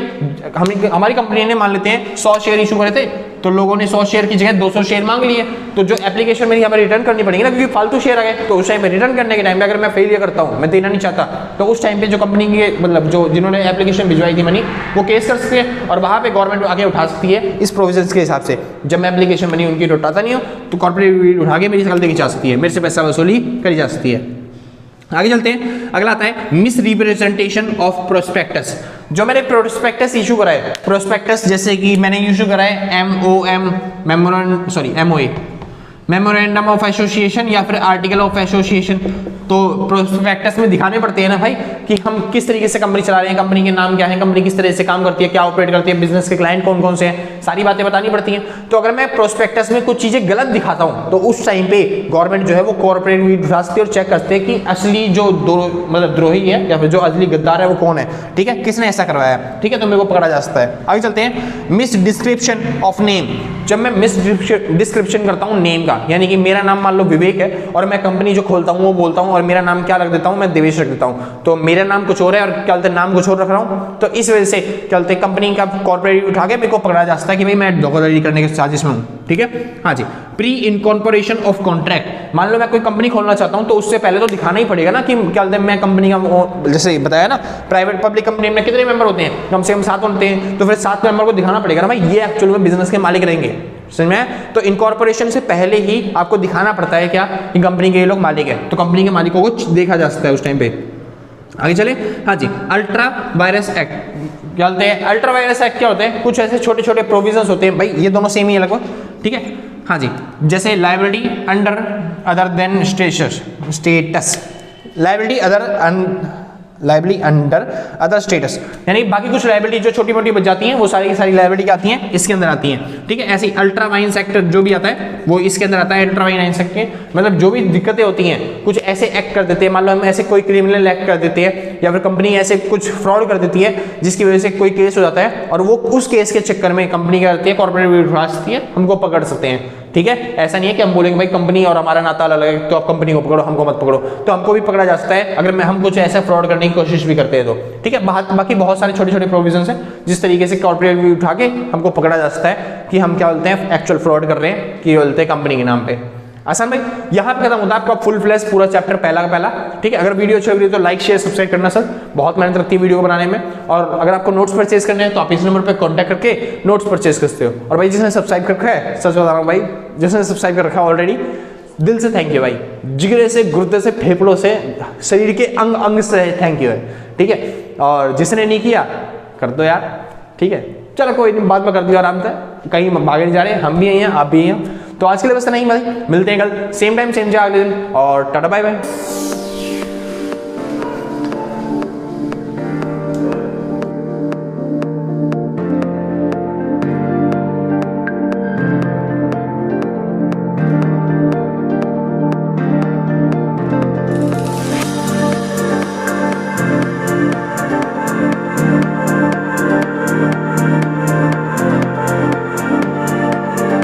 हमारी कंपनी ने मान लेते हैं 100 शेयर इशू करे थे, तो लोगों ने 100 शेयर की जगह 200 शेयर मांग लिए, तो जो एप्लीकेशन मनी हमें रिटर्न करनी पड़ेगी ना, क्योंकि फालतू शेयर आ गए। तो उस टाइम पे रिटर्न करने के टाइम पे अगर मैं फेलियर करता हूँ, मैं देना नहीं चाहता, तो उस टाइम पे जो कंपनी के मतलब जो जिन्होंने एप्लीकेशन भिजवाई थी मनी, वो केस कर सकते हैं और वहां पे गवर्नमेंट आगे उठा सकती है इस प्रोविजन के हिसाब से। जब मैं एप्लीकेशन मनी उनकी उठाता नहीं हूँ तो कॉर्पोरेट उठा के मेरी शकल देखी जा सकती है, मेरे से पैसा वसूली करी जा सकती है। आगे चलते हैं, अगला आता है मिस रिप्रेजेंटेशन ऑफ प्रोस्पेक्टस। जो मैंने प्रोस्पेक्टस इशू करा है, प्रोस्पेक्टस जैसे कि मैंने इशू करा है मेमोरेंडम ऑफ एसोसिएशन या फिर आर्टिकल ऑफ एसोसिएशन, तो प्रोस्पेक्टस में दिखाने पड़ते हैं ना भाई कि हम किस तरीके से कंपनी चला रहे हैं, कंपनी के नाम क्या है, कंपनी किस तरह से काम करती है, क्या ऑपरेट करती है, बिजनेस के क्लाइंट कौन कौन से हैं, सारी बातें बतानी पड़ती हैं। तो अगर मैं प्रोस्पेक्टस में कुछ चीजें गलत दिखाता हूं तो उस टाइम पे गवर्नमेंट जो है वो कॉर्पोरेट वीड उठाते और चेक करते हैं कि असली जो मतलब द्रोही है या फिर जो असली गद्दार है वो कौन है, ठीक है, किसने ऐसा करवाया, ठीक है, तो मेरे को पकड़ा जा सकता है। आगे चलते हैं, मिस डिस्क्रिप्शन ऑफ नेम। जब मैं मिस डिस्क्रिप्शन करता हूँ नेम का, यानी कि मेरा नाम मान लो विवेक है और मैं कंपनी जो खोलता हूँ वो बोलता हूँ और मेरा नाम क्या रख देता हूँ, मैं देवेश रख देता हूँ, तो मेरा नाम कुछ और है और क्या बोलते हैं नाम कुछ और रख रहा हूँ, तो इस वजह से क्या बोलते हैं कंपनी का कॉर्पोरेट उठा के मेरे को पकड़ा जा सकता है कि भाई मैं धोखाधड़ी करने के चार्जेस में हूँ, ठीक है। हाँ जी, प्री इनकॉर्पोरेशन ऑफ कॉन्ट्रैक्ट, मान लो मैं कोई कंपनी खोलना चाहता हूँ तो उससे पहले तो दिखाना ही पड़ेगा ना कि क्या बोलते हैं मैं कंपनी का, जैसे बताया ना प्राइवेट पब्लिक कंपनी में कितने मेंबर होते हैं, कम से कम 7 होते हैं, तो फिर 7 मेंबर को दिखाना पड़ेगा ना भाई ये एक्चुअल में बिजनेस के मालिक रहेंगे, समझ में। तो इनकॉर्पोरेशन से पहले ही आपको दिखाना पड़ता है क्या कि कंपनी के ये लोग मालिक है, तो कंपनी के मालिकों को देखा जा सकता है उस टाइम पे। आगे चले, हाँ जी, अल्ट्रा वायरस एक्ट क्या बोलते हैं, अल्ट्रा वायरस एक्ट क्या होते हैं, कुछ ऐसे छोटे छोटे प्रोविजंस होते हैं भाई, ये दोनों सेम ही है लगभग, ठीक है। हाँ जी, जैसे liability under other than status, liability under other status, यानी बाकी कुछ लायबिलिटी जो छोटी मोटी बच जाती हैं वो सारी की सारी लायबिलिटी क्या आती हैं, इसके अंदर आती हैं, ठीक है। ऐसे अल्ट्रा वाइन एक्ट जो भी आता है वो इसके अंदर आता है, अल्ट्रा वाइन एक्ट के मतलब जो भी दिक्कतें होती हैं, कुछ ऐसे एक्ट कर देते हैं, मान लो हम ऐसे कोई क्रिमिनल एक्ट कर देते हैं या फिर कंपनी ऐसे कुछ फ्रॉड कर देती है जिसकी वजह से कोई केस हो जाता है और वो उस केस के चक्कर में कंपनी क्या करती है, कॉर्पोरेट उठा सकती है, हमको पकड़ सकते हैं, ठीक है। ऐसा नहीं है कि हम बोलेंगे भाई कंपनी और हमारा नाता अलग है तो आप कंपनी को पकड़ो हमको मत पकड़ो, तो हमको भी पकड़ा जा सकता है अगर हम कुछ ऐसा फ्रॉड करने की कोशिश भी करते हैं तो, ठीक है। बाकी बहुत सारे छोटे छोटे प्रोविजंस हैं जिस तरीके से कॉर्पोरेट भी उठा के हमको पकड़ा जा सकता है कि हम क्या बोलते हैं एक्चुअल फ्रॉड कर रहे हैं, कि बोलते हैं कंपनी के नाम पे। आसान भाई, यहाँ पे खत्म होता है आपका फुल फ्लैश पूरा चैप्टर पहला का पहला, ठीक है। अगर वीडियो अच्छी लग रही है तो लाइक शेयर सब्सक्राइब करना सर, बहुत मेहनत लगती है वीडियो को बनाने में, और अगर आपको नोट्स परचेज करने हैं तो आप इस नंबर पे कांटेक्ट करके नोट्स परचेज कर सकते हो। और भाई जिसने सब्सक्राइब कर रखा है, सच बता रहा हूँ भाई, जिसने सब्सक्राइब कर रखा है ऑलरेडी, दिल से थैंक यू भाई, जिगरे से, गुर्दे से, फेफड़ों से, शरीर के अंग अंग से थैंक यू है, ठीक है। और जिसने नहीं किया कर दो यार, ठीक है। चलो कोई नहीं, बाद में कर दिया आराम से, कहीं भागे नहीं जा रहे, हम भी हैं आप भी हैं। तो आज के लिए बस नहीं भाई, मिलते हैं कल सेम टाइम सेम जगह अगले दिन, और टाटा बाय बाय।